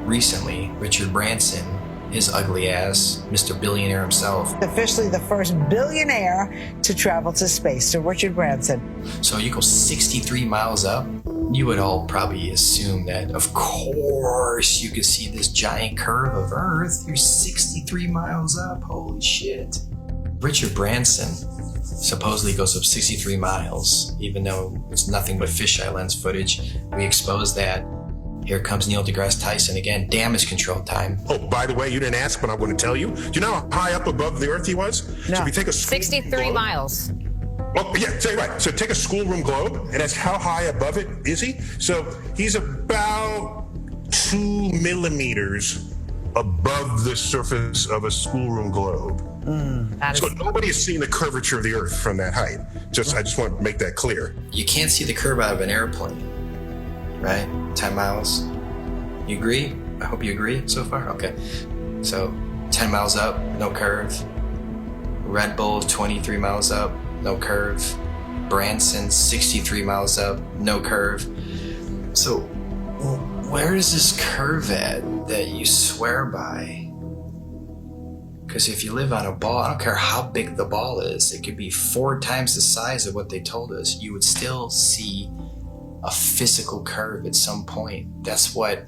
recently, Richard Branson, his ugly ass, Mr. Billionaire himself. Officially the first billionaire to travel to space, so Richard Branson. So you go 63 miles up, you would all probably assume that, of course, you could see this giant curve of Earth. You're 63 miles up, holy shit. Richard Branson supposedly goes up 63 miles, even though it's nothing but fisheye lens footage. We exposed that. Here comes Neil deGrasse Tyson again. Damage control time. Oh, by the way, you didn't ask, but I'm going to tell you. Do you know how high up above the Earth he was? No. So if you take a 63 miles. Oh, yeah, say right. So take a schoolroom globe, and that's how high above it is he? So he's about 2 millimeters above the surface of a schoolroom globe. So nobody has seen the curvature of the Earth from that height. I just want to make that clear. You can't see the curve out of an airplane, right? 10 miles. You agree? I hope you agree so far. Okay. So 10 miles up, no curve. Red Bull, 23 miles up, no curve. Branson, 63 miles up, no curve. So where is this curve at that you swear by? Because if you live on a ball, I don't care how big the ball is, it could be 4 times the size of what they told us, you would still see a physical curve at some point. That's what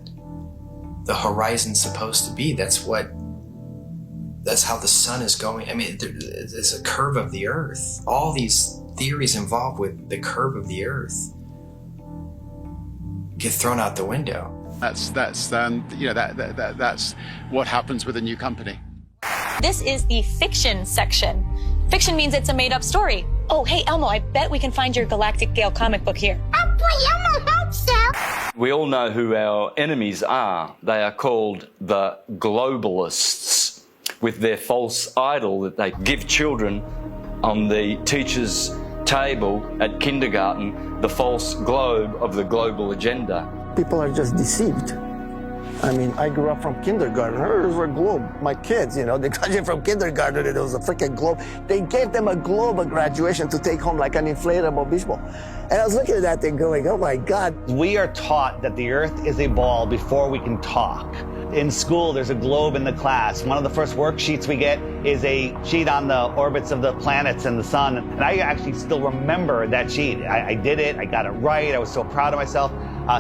the horizon's supposed to be. That's how the sun is going. I mean, there's a curve of the Earth. All these theories involved with the curve of the Earth get thrown out the window. That's what happens with a new company. This is the fiction section. Fiction means it's a made-up story. Oh, hey, Elmo, I bet we can find your Galactic Gale comic book here. Oh, boy, Elmo, hope so. We all know who our enemies are. They are called the globalists, with their false idol that they give children on the teacher's table at kindergarten, the false globe of the global agenda. People are just deceived. I mean, I grew up from kindergarten. There's a globe. My kids, they graduated from kindergarten and it was a freaking globe. They gave them a globe at graduation to take home like an inflatable beach ball. And I was looking at that thing going, oh my God. We are taught that the Earth is a ball before we can talk. In school, there's a globe in the class. One of the first worksheets we get is a sheet on the orbits of the planets and the sun. And I actually still remember that sheet. I did it, I got it right, I was so proud of myself.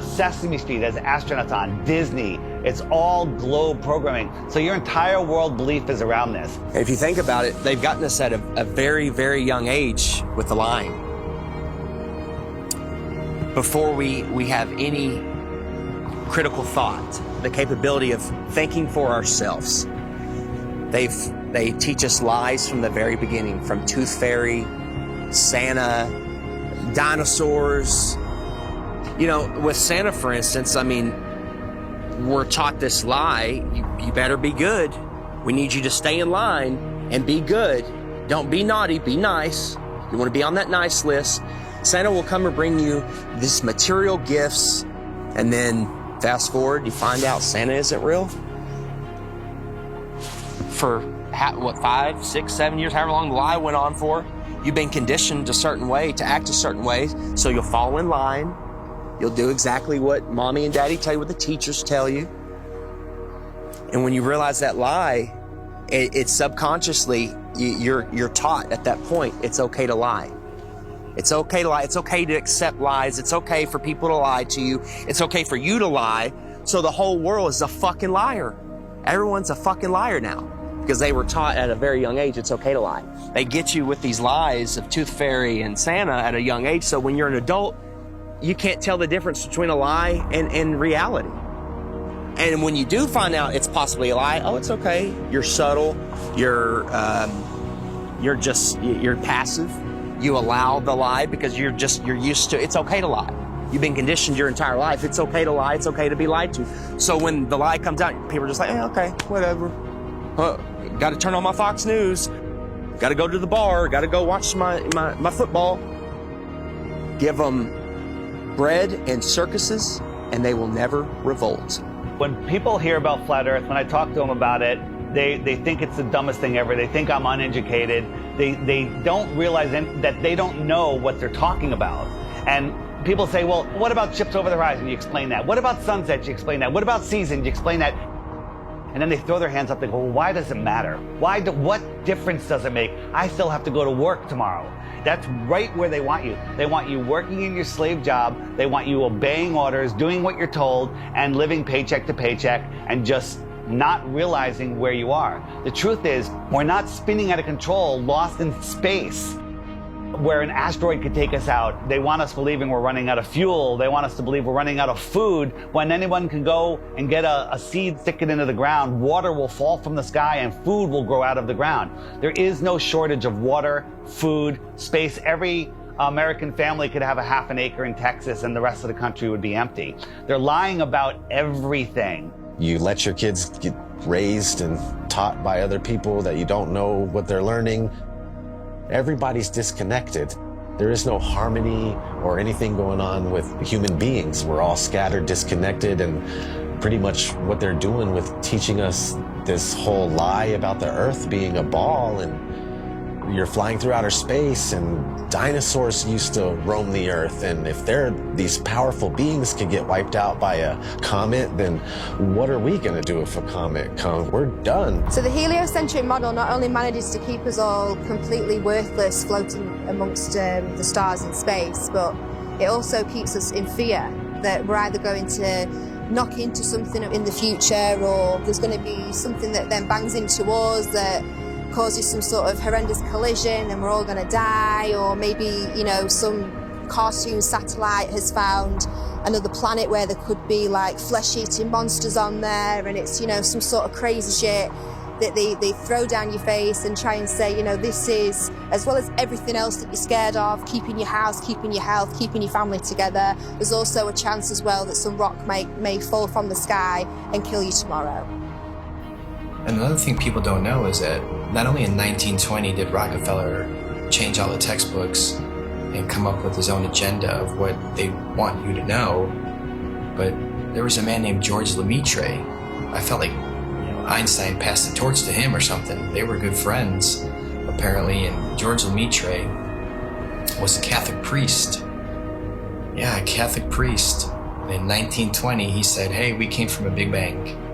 Sesame Street has astronauts on, Disney. It's all globe programming. So your entire world belief is around this. If you think about it, they've gotten us at a very, very young age with the lying. Before we have any critical thought, the capability of thinking for ourselves. They teach us lies from the very beginning, from Tooth Fairy, Santa, dinosaurs. With Santa, for instance, I mean, we're taught this lie, you better be good. We need you to stay in line and be good. Don't be naughty, be nice. You want to be on that nice list. Santa will come and bring you these material gifts, and then fast forward, you find out Santa isn't real. For 5, 6, 7 years, however long the lie went on for, you've been conditioned a certain way, to act a certain way, so you'll fall in line. You'll do exactly what mommy and daddy tell you, what the teachers tell you. And when you realize that lie, it's subconsciously, you're taught at that point, it's okay to lie. It's okay to lie. It's okay to accept lies. It's okay for people to lie to you. It's okay for you to lie. So the whole world is a fucking liar. Everyone's a fucking liar now because they were taught at a very young age it's okay to lie. They get you with these lies of Tooth Fairy and Santa at a young age. So when you're an adult, you can't tell the difference between a lie and reality. And when you do find out it's possibly a lie, oh, it's okay. You're subtle. You're passive. You allow the lie because you're used to, it's okay to lie. You've been conditioned your entire life. It's okay to lie. It's okay to be lied to. So when the lie comes out, people are just like, okay, whatever. Got to turn on my Fox News. Got to go to the bar. Got to go watch my football. Give them bread and circuses, and they will never revolt. When people hear about Flat Earth, when I talk to them about it, they think it's the dumbest thing ever. They think I'm uneducated. They don't realize that they don't know what they're talking about. And people say, well, what about ships over the horizon? You explain that. What about sunsets? You explain that. What about seasons? You explain that. And then they throw their hands up and go, well, why does it matter? What difference does it make? I still have to go to work tomorrow. That's right where they want you. They want you working in your slave job. They want you obeying orders, doing what you're told, and living paycheck to paycheck, and just not realizing where you are. The truth is, we're not spinning out of control, lost in space, where an asteroid could take us out. They want us believing we're running out of fuel. They want us to believe we're running out of food, when anyone can go and get a seed, stick it into the ground, water will fall from the sky and food will grow out of the ground. There is no shortage of water, food, space. Every American family could have a half an acre in Texas and the rest of the country would be empty. They're lying about everything. You let your kids get raised and taught by other people that you don't know what they're learning. Everybody's disconnected. There is no harmony or anything going on with human beings. We're all scattered, disconnected, and pretty much what they're doing with teaching us this whole lie about the Earth being a ball, and you're flying through outer space, and dinosaurs used to roam the Earth, and if these powerful beings can get wiped out by a comet, then what are we going to do if a comet comes? We're done. So the heliocentric model not only manages to keep us all completely worthless floating amongst the stars in space, but it also keeps us in fear that we're either going to knock into something in the future, or there's going to be something that then bangs into us that causes some sort of horrendous collision and we're all going to die, or maybe, you know, some cartoon satellite has found another planet where there could be like flesh-eating monsters on there, and it's, you know, some sort of crazy shit that they throw down your face and try and say, you know, this is, as well as everything else that you're scared of, keeping your house, keeping your health, keeping your family together, there's also a chance as well that some rock may fall from the sky and kill you tomorrow. And another thing people don't know is that not only in 1920 did Rockefeller change all the textbooks and come up with his own agenda of what they want you to know, but there was a man named George Lemaitre. I felt like, you know, Einstein passed the torch to him or something. They were good friends, apparently, and George Lemaitre was a Catholic priest. Yeah, a Catholic priest. And in 1920, he said, hey, we came from a Big Bang.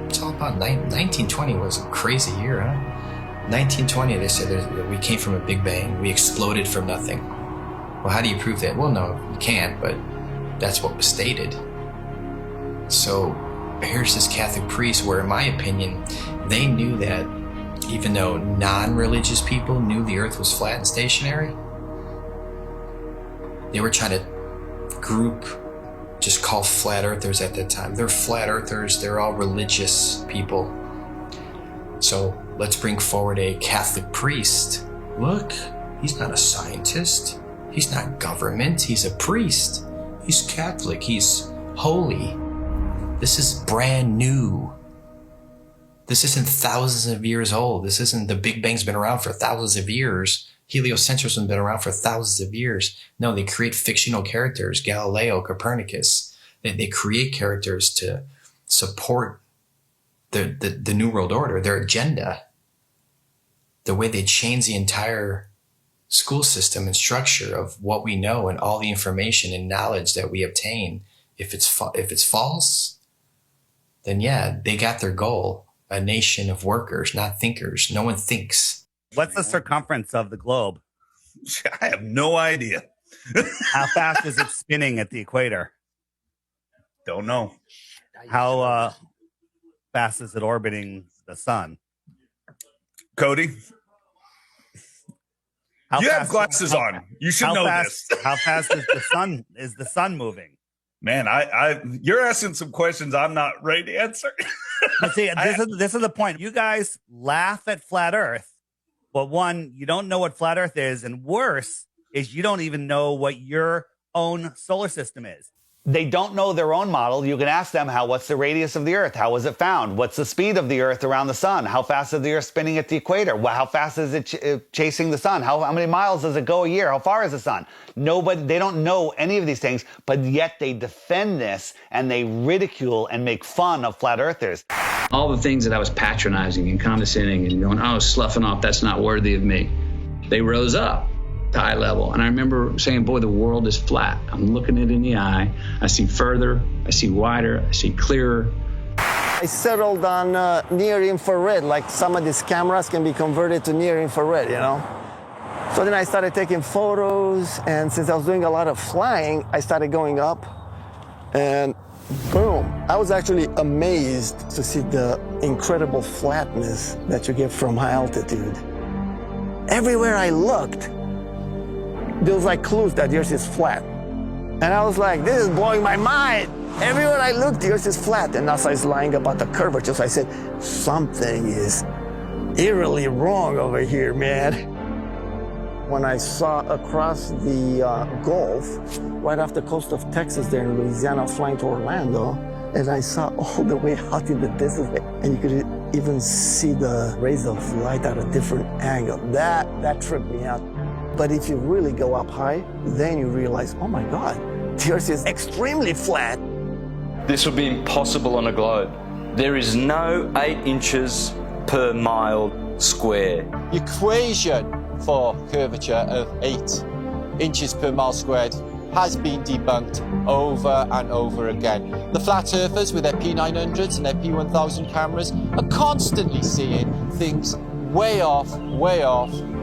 It's all about 1920 was a crazy year, huh? 1920, they said that we came from a Big Bang. We exploded from nothing. Well, how do you prove that? Well, no, you can't, but that's what was stated. So here's this Catholic priest where, in my opinion, they knew that even though non-religious people knew the Earth was flat and stationary, they were trying to group just called flat earthers at that time. They're flat earthers, they're all religious people. So let's bring forward a Catholic priest. Look, he's not a scientist. He's not government, he's a priest. He's Catholic, he's holy. This is brand new. This isn't thousands of years old. This isn't the Big Bang's been around for thousands of years. Heliocentrism has been around for thousands of years. No, they create fictional characters, Galileo, Copernicus. They create characters to support the New World Order, their agenda. The way they change the entire school system and structure of what we know and all the information and knowledge that we obtain. If it's false, then yeah, they got their goal. A nation of workers, not thinkers. No one thinks. What's the circumference of the globe? I have no idea. How fast is it spinning at the equator? Don't know. How fast is it orbiting the sun? Cody? You have glasses on. You should know this. How fast is the sun moving? Man, you're asking some questions I'm not ready to answer. But see, this is the point. You guys laugh at flat Earth, but one, you don't know what flat Earth is, and worse is you don't even know what your own solar system is. They don't know their own model. You can ask them, what's the radius of the Earth? How was it found? What's the speed of the Earth around the sun? How fast is the Earth spinning at the equator? How fast is it chasing the sun? How many miles does it go a year? How far is the sun? They don't know any of these things, but yet they defend this and they ridicule and make fun of flat earthers. All the things that I was patronizing and condescending and going, oh, sloughing off, that's not worthy of me. They rose up to eye level. And I remember saying, boy, the world is flat. I'm looking it in the eye. I see further, I see wider, I see clearer. I settled on near infrared, like some of these cameras can be converted to near infrared, you know? So then I started taking photos, and since I was doing a lot of flying, I started going up, and boom. I was actually amazed to see the incredible flatness that you get from high altitude. Everywhere I looked, there was like clues that the Earth is flat. And I was like, this is blowing my mind. Everywhere I looked, the Earth is flat. And NASA is lying about the curvature. So I said, something is eerily wrong over here, man. When I saw across the Gulf, right off the coast of Texas there in Louisiana, I was flying to Orlando, and I saw all the way out in the distance, and you could even see the rays of light at a different angle. That tripped me out. But if you really go up high, then you realize, oh my God, the Earth is extremely flat. This would be impossible on a globe. There is no 8 inches per mile square. Equation for curvature of 8 inches per mile squared has been debunked over and over again. The flat earthers with their P900s and their P1000 cameras are constantly seeing things way off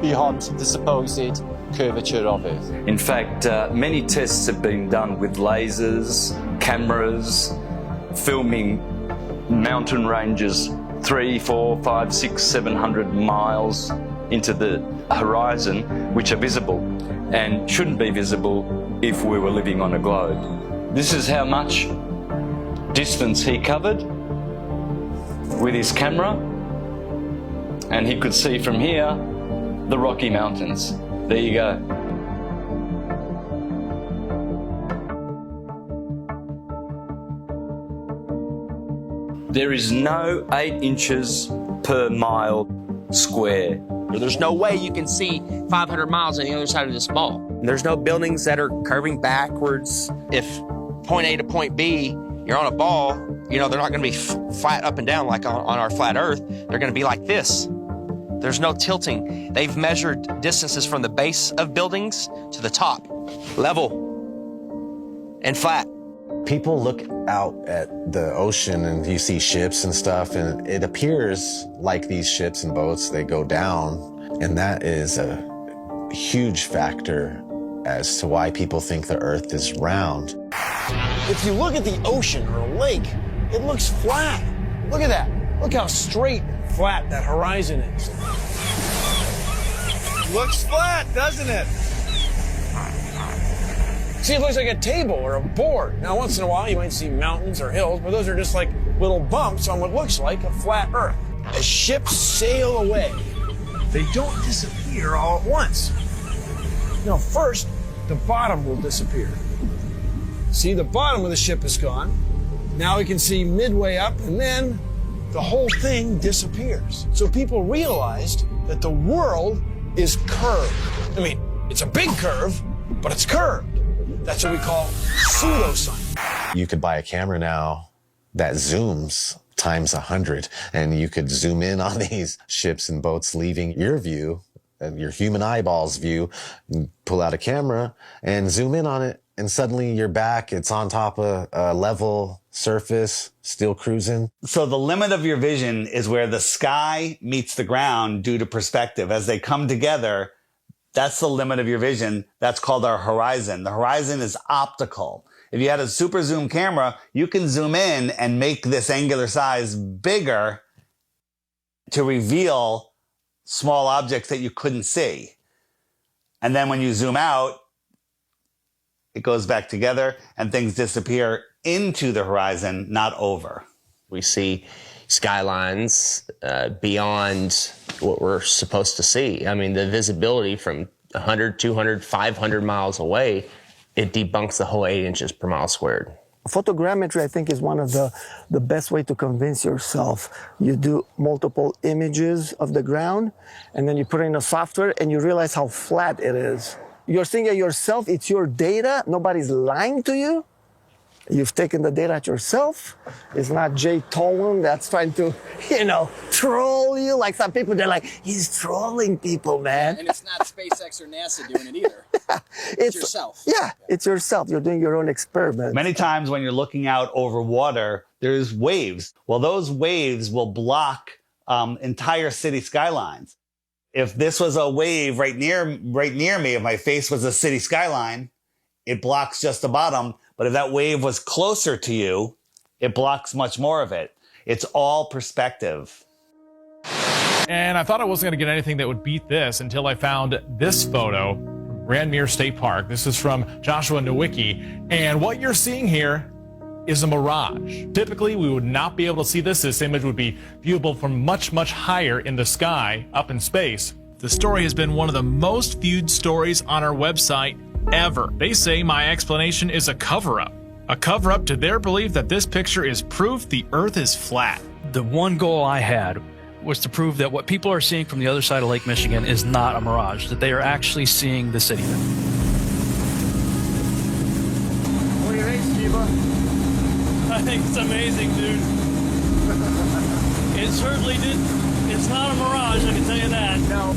beyond the supposed curvature of Earth. In fact, many tests have been done with lasers, cameras, filming mountain ranges 300, 400, 500, 600, 700 miles into the horizon, which are visible and shouldn't be visible if we were living on a globe. This is how much distance he covered with his camera, and he could see from here the Rocky Mountains. There you go. There is no 8 inches per mile square. There's no way you can see 500 miles on the other side of this ball. There's no buildings that are curving backwards. If point A to point B, you're on a ball, you know, they're not going to be flat up and down like on our flat Earth. They're going to be like this. There's no tilting. They've measured distances from the base of buildings to the top, level and flat. People look out at the ocean and you see ships and stuff, and it appears like these ships and boats, they go down, and that is a huge factor as to why people think the Earth is round. If you look at the ocean or a lake, it looks flat. Look at that. Look how straight and flat that horizon is. Looks flat, doesn't it? See, it looks like a table or a board. Now, once in a while, you might see mountains or hills, but those are just like little bumps on what looks like a flat Earth. As ships sail away, they don't disappear all at once. No, first, the bottom will disappear. See, the bottom of the ship is gone. Now we can see midway up, and then the whole thing disappears. So people realized that the world is curved. I mean, it's a big curve, but it's curved. That's what we call pseudoscience. You could buy a camera now that zooms times 100, and you could zoom in on these ships and boats leaving your view, your human eyeball's view, pull out a camera and zoom in on it, and suddenly you're back. It's on top of a level surface, still cruising. So the limit of your vision is where the sky meets the ground due to perspective. As they come together, that's the limit of your vision. That's called our horizon. The horizon is optical. If you had a super zoom camera, you can zoom in and make this angular size bigger to reveal small objects that you couldn't see. And then when you zoom out, it goes back together and things disappear into the horizon, not over. We see skylines beyond what we're supposed to see. I mean, the visibility from 100, 200, 500 miles away, it debunks the whole 8 inches per mile squared. Photogrammetry, I think, is one of the best way to convince yourself. You do multiple images of the ground, and then you put it in a software, and you realize how flat it is. You're seeing it yourself. It's your data. Nobody's lying to you. You've taken the data yourself. It's not Jay Tolan that's trying to, troll you. Like some people, they're like, he's trolling people, man. And it's not SpaceX or NASA doing it either. It's yourself. Yeah, it's yourself. You're doing your own experiment. Many times when you're looking out over water, there's waves. Well, those waves will block entire city skylines. If this was a wave right near me, if my face was a city skyline, it blocks just the bottom, But if that wave was closer to you, it blocks much more of it. It's all perspective. And I thought I wasn't going to get anything that would beat this until I found this photo from Grandmere State Park. This is from Joshua Nowicki. And what you're seeing here is a mirage. Typically, we would not be able to see this. This image would be viewable from much, much higher in the sky, up in space. The story has been one of the most viewed stories on our website ever. They say my explanation is a cover-up. A cover-up to their belief that this picture is proof the Earth is flat. The one goal I had was to prove that what people are seeing from the other side of Lake Michigan is not a mirage, that they are actually seeing the city. What do you think, Skiba? I think it's amazing, dude. It certainly did. It's not a mirage, I can tell you that. No.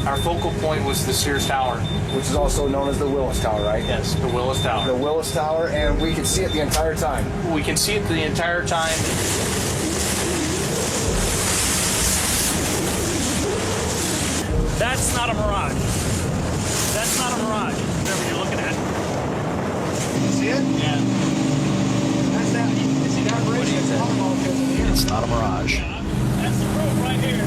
Our focal point was the Sears Tower. Which is also known as the Willis Tower, right? Yes, the Willis Tower. The Willis Tower, and we can see it the entire time. We can see it the entire time. That's not a mirage. That's not a mirage, whatever you're looking at. You see it? Yeah. That's that. You see that bridge? It's not a mirage. That's the proof right here.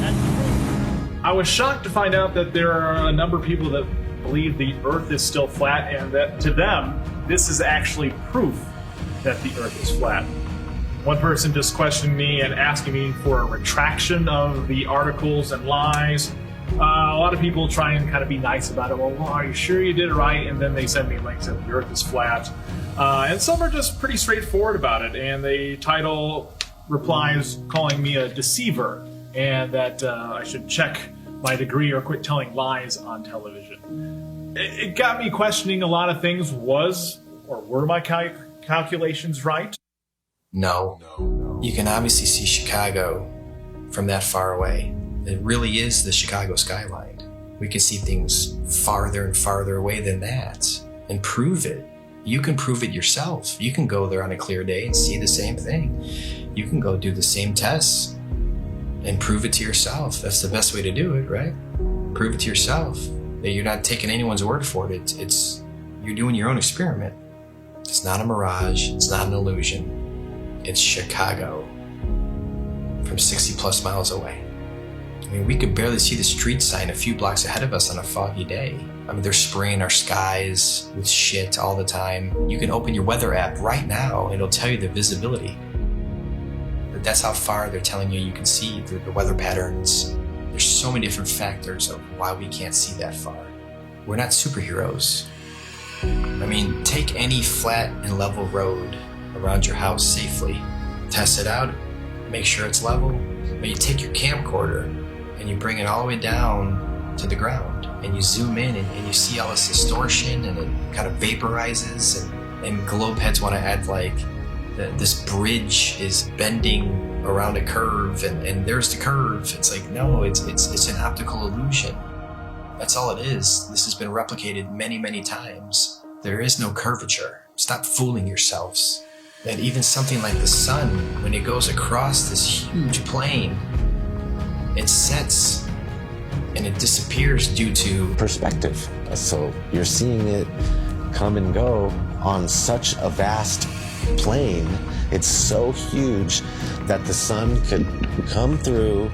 That's the proof. I was shocked to find out that there are a number of people that believe the Earth is still flat, and that to them, this is actually proof that the Earth is flat. One person just questioned me and asking me for a retraction of the articles and lies. A lot of people try and kind of be nice about it. Well, are you sure you did it right? And then they send me links that the Earth is flat. And some are just pretty straightforward about it, and they title replies calling me a deceiver, and that I should check my degree or quit telling lies on television. It got me questioning a lot of things. Were my calculations right? No. You can obviously see Chicago from that far away. It really is the Chicago skyline. We can see things farther and farther away than that and prove it. You can prove it yourself. You can go there on a clear day and see the same thing. You can go do the same tests and prove it to yourself. That's the best way to do it, right? Prove it to yourself. You're not taking anyone's word for it. You're doing your own experiment. It's not a mirage. It's not an illusion. It's Chicago from 60 plus miles away. I mean, we could barely see the street sign a few blocks ahead of us on a foggy day. I mean, they're spraying our skies with shit all the time. You can open your weather app right now and it'll tell you the visibility. But that's how far they're telling you can see the weather patterns. There's so many different factors of why we can't see that far. We're not superheroes. I mean, take any flat and level road around your house safely. Test it out, make sure it's level. But you take your camcorder and you bring it all the way down to the ground and you zoom in and you see all this distortion and it kind of vaporizes and globe heads want to add like this bridge is bending around a curve and there's the curve. It's like, no, it's an optical illusion. That's all it is. This has been replicated many, many times. There is no curvature. Stop fooling yourselves. And even something like the sun, when it goes across this huge plane, it sets and it disappears due to perspective. So you're seeing it come and go on such a vast plane. It's so huge that the sun could come through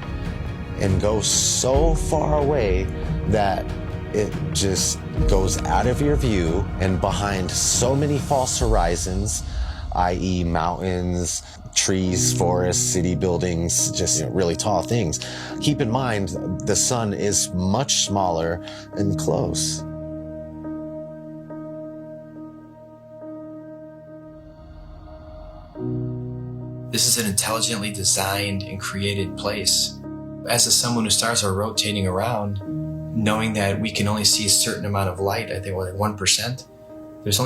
and go so far away that it just goes out of your view and behind so many false horizons, i.e. mountains, trees, forests, city buildings, just really tall things. Keep in mind, the sun is much smaller and close. This is an intelligently designed and created place. As someone who stars are rotating around, knowing that we can only see a certain amount of light, I think like 1%, there's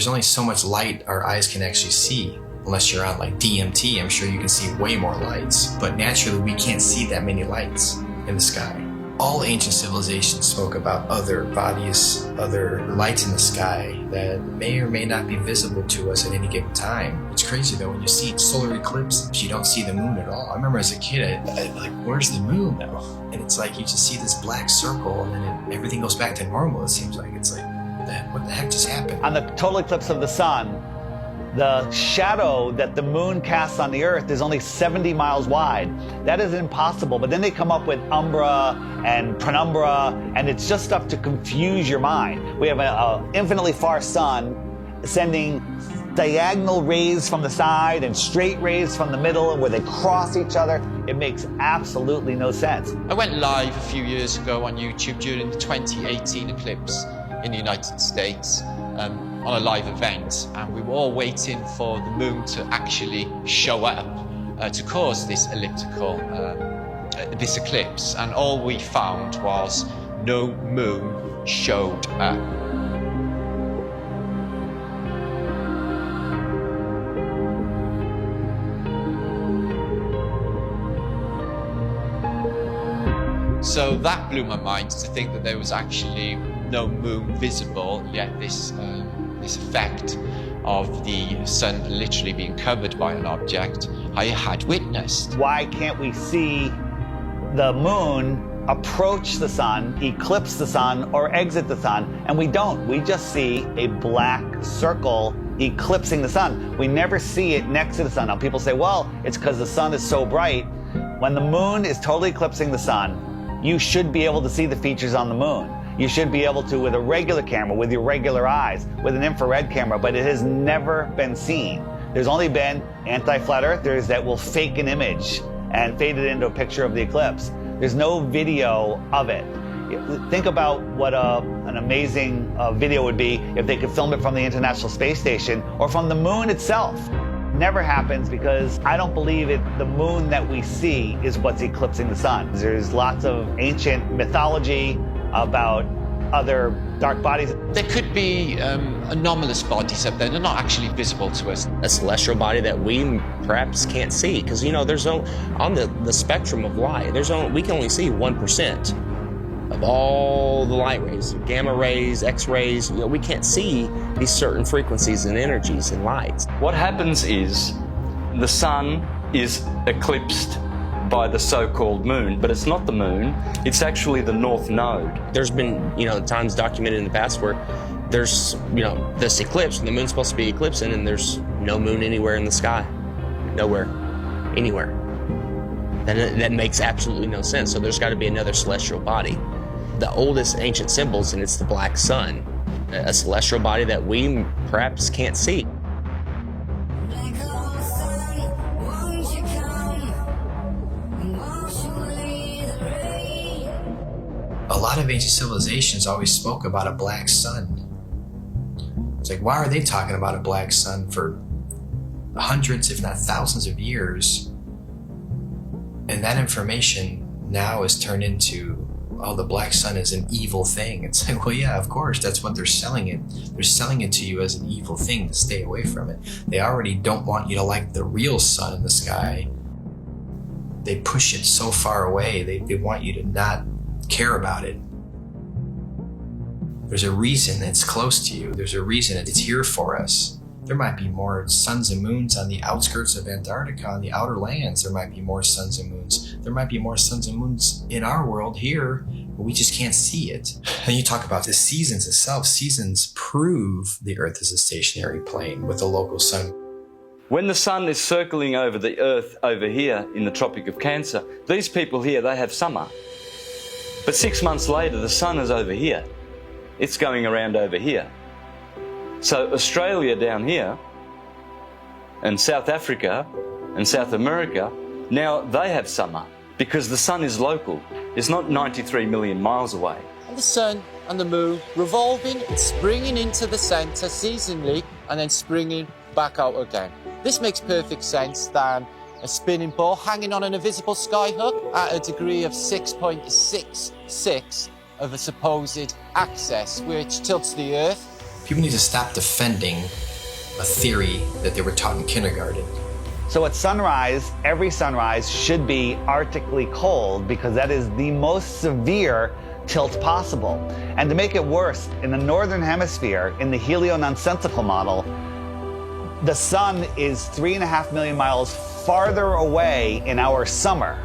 only so much light our eyes can actually see. Unless you're on like DMT, I'm sure you can see way more lights. But naturally, we can't see that many lights in the sky. All ancient civilizations spoke about other bodies, other lights in the sky that may or may not be visible to us at any given time. It's crazy though, when you see solar eclipse, you don't see the moon at all. I remember as a kid, I'd like, where's the moon now? And it's like you just see this black circle and then everything goes back to normal, it seems like. It's like, what the heck just happened? On the total eclipse of the sun, the shadow that the moon casts on the Earth is only 70 miles wide. That is impossible, but then they come up with umbra and penumbra, and it's just stuff to confuse your mind. We have an infinitely far sun sending diagonal rays from the side and straight rays from the middle where they cross each other. It makes absolutely no sense. I went live a few years ago on YouTube during the 2018 eclipse in the United States. On a live event, and we were all waiting for the moon to actually show up to cause this elliptical, this eclipse, and all we found was no moon showed up. So that blew my mind to think that there was actually no moon visible, yet this effect of the sun literally being covered by an object I had witnessed. Why can't we see the moon approach the sun, eclipse the sun, or exit the sun? And we don't. We just see a black circle eclipsing the sun. We never see it next to the sun. Now people say, well, it's because the sun is so bright. When the moon is totally eclipsing the sun, you should be able to see the features on the moon. You should be able to with a regular camera, with your regular eyes, with an infrared camera, but it has never been seen. There's only been anti-flat earthers that will fake an image and fade it into a picture of the eclipse. There's no video of it. Think about what an amazing video would be if they could film it from the International Space Station or from the moon itself. Never happens because I don't believe the moon that we see is what's eclipsing the sun. There's lots of ancient mythology about other dark bodies. There could be anomalous bodies up there. They're not actually visible to us. A celestial body that we perhaps can't see, because there's on the spectrum of light, we can only see 1% of all the light rays, gamma rays, X-rays. We can't see these certain frequencies and energies and lights. What happens is the sun is eclipsed by the so-called moon, but it's not the moon, it's actually the north node. There's been, times documented in the past where there's, this eclipse, and the moon's supposed to be eclipsing, and there's no moon anywhere in the sky. Nowhere. Anywhere. That makes absolutely no sense. So there's got to be another celestial body. The oldest ancient symbols, and it's the black sun, a celestial body that we perhaps can't see. A lot of ancient civilizations always spoke about a black sun. It's like, why are they talking about a black sun for hundreds, if not thousands of years? And that information now is turned into, oh, the black sun is an evil thing. It's like, well, yeah, of course, that's what they're selling it. They're selling it to you as an evil thing to stay away from it. They already don't want you to like the real sun in the sky. They push it so far away. They want you to not care about it. There's a reason it's close to you. There's a reason it's here for us. There might be more suns and moons on the outskirts of Antarctica, on the outer lands. There might be more suns and moons. There might be more suns and moons in our world here, but we just can't see it. And you talk about the seasons itself. Seasons prove the Earth is a stationary plane with a local sun. When the sun is circling over the Earth over here in the Tropic of Cancer, these people here, they have summer. But 6 months later, the sun is over here. It's going around over here. So Australia down here, and South Africa, and South America, now they have summer because the sun is local. It's not 93 million miles away. And the sun and the moon revolving and springing into the center seasonally and then springing back out again. This makes perfect sense than a spinning ball hanging on an invisible skyhook at a degree of 6.66 of a supposed axis, which tilts the Earth. People need to stop defending a theory that they were taught in kindergarten. So at sunrise, every sunrise should be arctically cold because that is the most severe tilt possible. And to make it worse, in the northern hemisphere, in the heliononsensical model, the sun is 3.5 million miles farther away in our summer.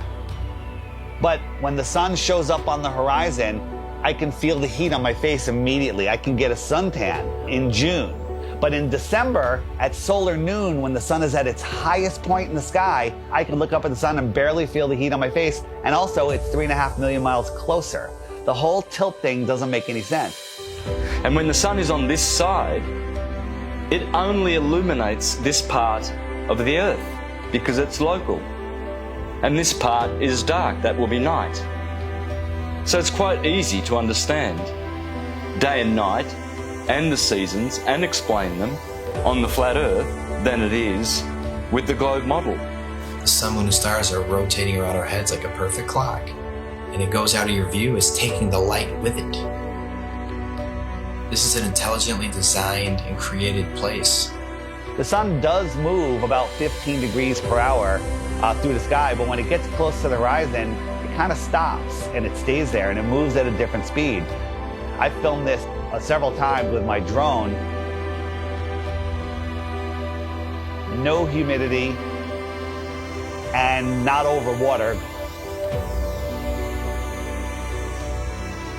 But when the sun shows up on the horizon, I can feel the heat on my face immediately. I can get a suntan in June. But in December, at solar noon, when the sun is at its highest point in the sky, I can look up at the sun and barely feel the heat on my face. And also, it's 3.5 million miles closer. The whole tilt thing doesn't make any sense. And when the sun is on this side, it only illuminates this part of the Earth because it's local. And this part is dark, that will be night. So it's quite easy to understand day and night and the seasons and explain them on the flat Earth than it is with the globe model. The sun, moon, and stars are rotating around our heads like a perfect clock, and it goes out of your view as taking the light with it. This is an intelligently designed and created place. The sun does move about 15 degrees per hour through the sky, but when it gets close to the horizon, it kind of stops and it stays there and it moves at a different speed. I filmed this several times with my drone. No humidity and not over water.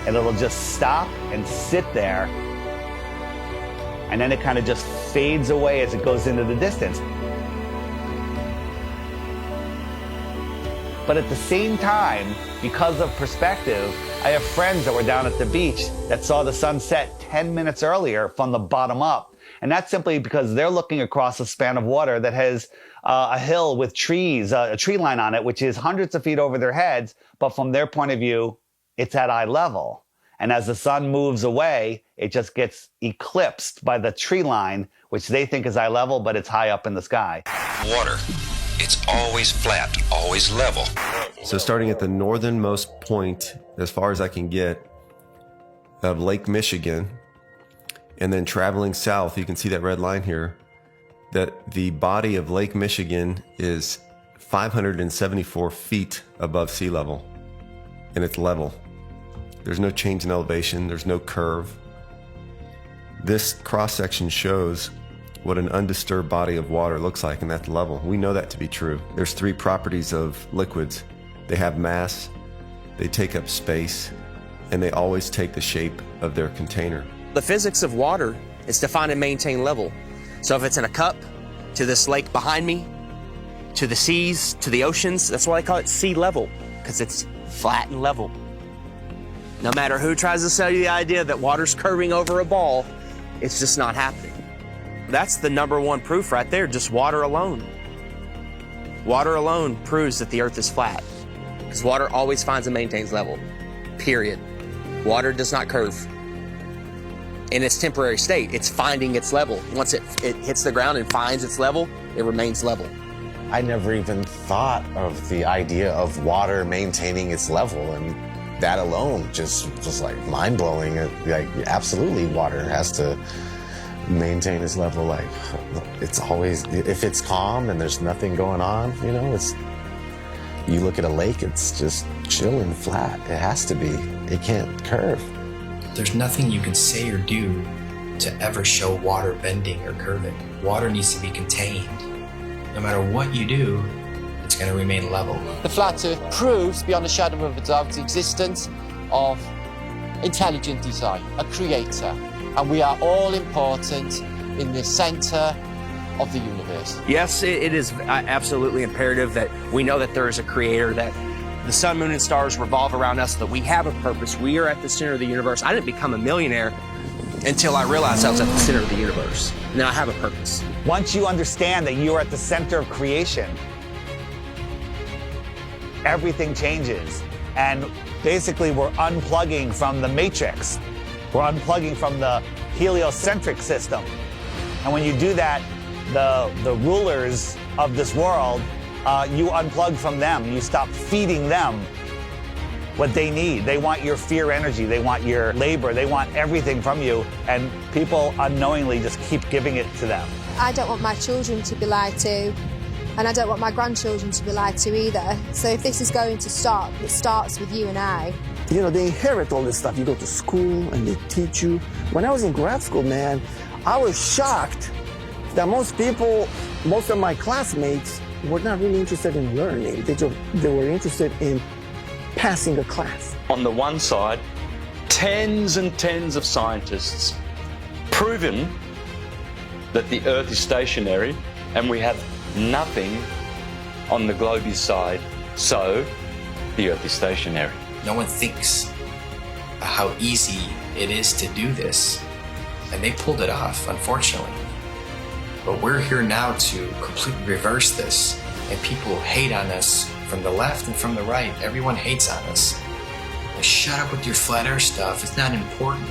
And it'll just stop and sit there. And then it kind of just fades away as it goes into the distance. But at the same time, because of perspective, I have friends that were down at the beach that saw the sun set 10 minutes earlier from the bottom up. And that's simply because they're looking across a span of water that has a hill with trees, a tree line on it, which is hundreds of feet over their heads. But from their point of view, it's at eye level. And as the sun moves away, it just gets eclipsed by the tree line, which they think is eye level, but it's high up in the sky. Water. It's always flat, always level. So starting at the northernmost point, as far as I can get, of Lake Michigan, and then traveling south, you can see that red line here, that the body of Lake Michigan is 574 feet above sea level, and it's level. There's no change in elevation, there's no curve. This cross-section shows what an undisturbed body of water looks like, and that's level. We know that to be true. There's three properties of liquids. They have mass, they take up space, and they always take the shape of their container. The physics of water is to find and maintain level. So if it's in a cup, to this lake behind me, to the seas, to the oceans, that's why I call it sea level, because it's flat and level. No matter who tries to sell you the idea that water's curving over a ball, it's just not happening. That's the number one proof right there, just water alone. Water alone proves that the Earth is flat, because water always finds and maintains level, period. Water does not curve. In its temporary state, it's finding its level. Once it hits the ground and finds its level, it remains level. I never even thought of the idea of water maintaining its level, and that alone just was like mind-blowing. Like, absolutely, water has to maintain its level. Like, it's always, if it's calm and there's nothing going on, you know, it's, you look at a lake, it's just chilling flat. It has to be. It can't curve. There's nothing you can say or do to ever show water bending or curving. Water needs to be contained. No matter what you do, it's going to remain level. The flat Earth proves beyond a shadow of a doubt the existence of intelligent design, a creator, and we are all important in the center of the universe. Yes, it is absolutely imperative that we know that there is a creator, that the sun, moon, and stars revolve around us, that we have a purpose. We are at the center of the universe. I didn't become a millionaire until I realized I was at the center of the universe. Now I have a purpose. Once you understand that you are at the center of creation, everything changes. And basically, we're unplugging from the matrix. We're unplugging from the heliocentric system. And when you do that, the rulers of this world, you unplug from them. You stop feeding them what they need. They want your fear energy. They want your labor. They want everything from you. And people unknowingly just keep giving it to them. I don't want my children to be lied to. And I don't want my grandchildren to be lied to either. So if this is going to stop, it starts with you and I. You know, they inherit all this stuff. You go to school and they teach you. When I was in grad school, man, I was shocked that most of my classmates were not really interested in learning. They were interested in passing a class. On the one side, tens and tens of scientists proven that the Earth is stationary, and we have nothing on the globe's side, so the Earth is stationary. No one thinks how easy it is to do this, and they pulled it off, unfortunately. But we're here now to completely reverse this, and people hate on us from the left and from the right. Everyone hates on us. Like, shut up with your flat earth stuff. It's not important.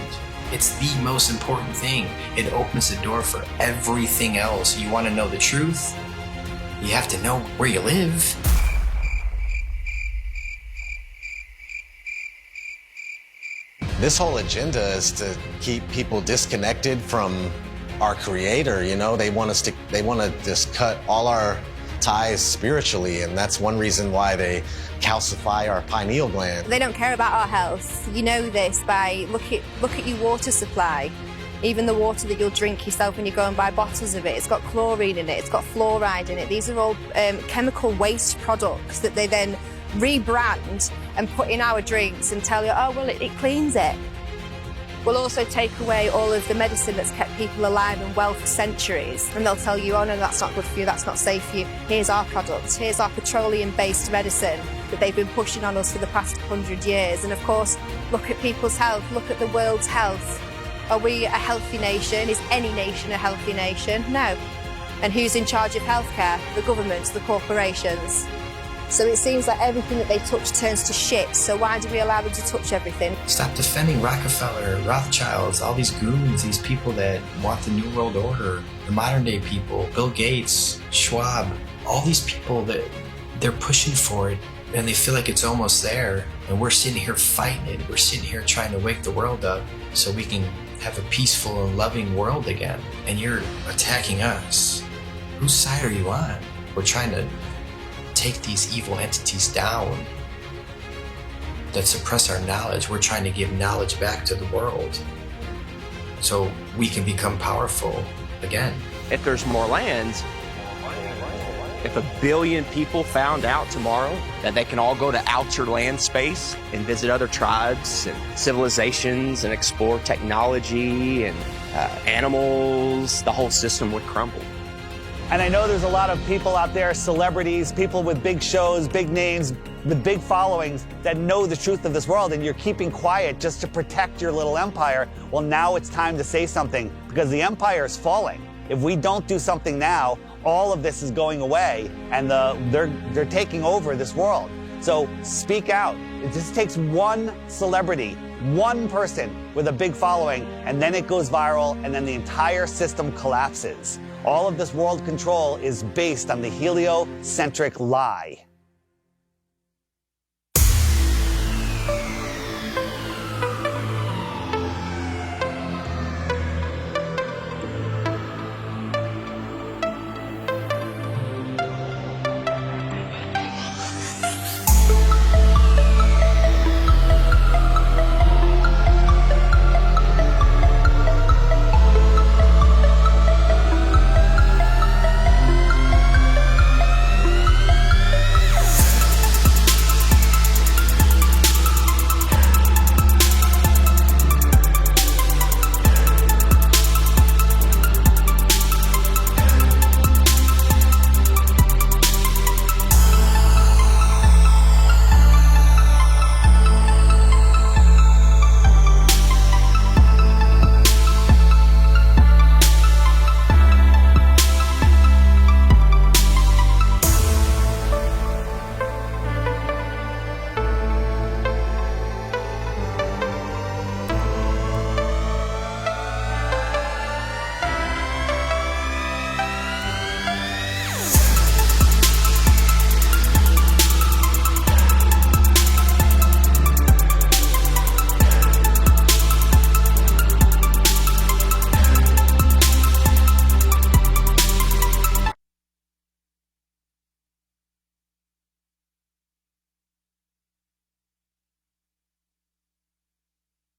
It's the most important thing. It opens the door for everything else. You want to know the truth? You have to know where you live. This whole agenda is to keep people disconnected from our creator. You know, they want to just cut all our ties spiritually, and that's one reason why they calcify our pineal gland. They don't care about our health. You know this by look at your water supply. Even the water that you'll drink yourself when you go and buy bottles of it, it's got chlorine in it, it's got fluoride in it. These are all chemical waste products that they then rebrand and put in our drinks and tell you, oh, well, it cleans it. We'll also take away all of the medicine that's kept people alive and well for centuries. And they'll tell you, oh, no, that's not good for you, that's not safe for you. Here's our product, here's our petroleum-based medicine that they've been pushing on us for the past 100 years. And of course, look at people's health, look at the world's health. Are we a healthy nation? Is any nation a healthy nation? No. And who's in charge of healthcare? The governments, the corporations. So it seems like everything that they touch turns to shit, so why do we allow them to touch everything? Stop defending Rockefeller, Rothschilds, all these goons, these people that want the New World Order, the modern day people, Bill Gates, Schwab, all these people that they're pushing for it and they feel like it's almost there, and we're sitting here fighting it. We're sitting here trying to wake the world up so we can have a peaceful and loving world again. And you're attacking us. Whose side are you on? We're trying to take these evil entities down that suppress our knowledge. We're trying to give knowledge back to the world so we can become powerful again. If there's more land, if 1 billion people found out tomorrow that they can all go to outer land space and visit other tribes and civilizations and explore technology and animals, the whole system would crumble. And I know there's a lot of people out there, celebrities, people with big shows, big names, with big followings that know the truth of this world, and you're keeping quiet just to protect your little empire. Well, now it's time to say something because the empire is falling. If we don't do something now, all of this is going away, and they're taking over this world. So speak out. It just takes one celebrity, one person with a big following, and then it goes viral, and then the entire system collapses. All of this world control is based on the heliocentric lie.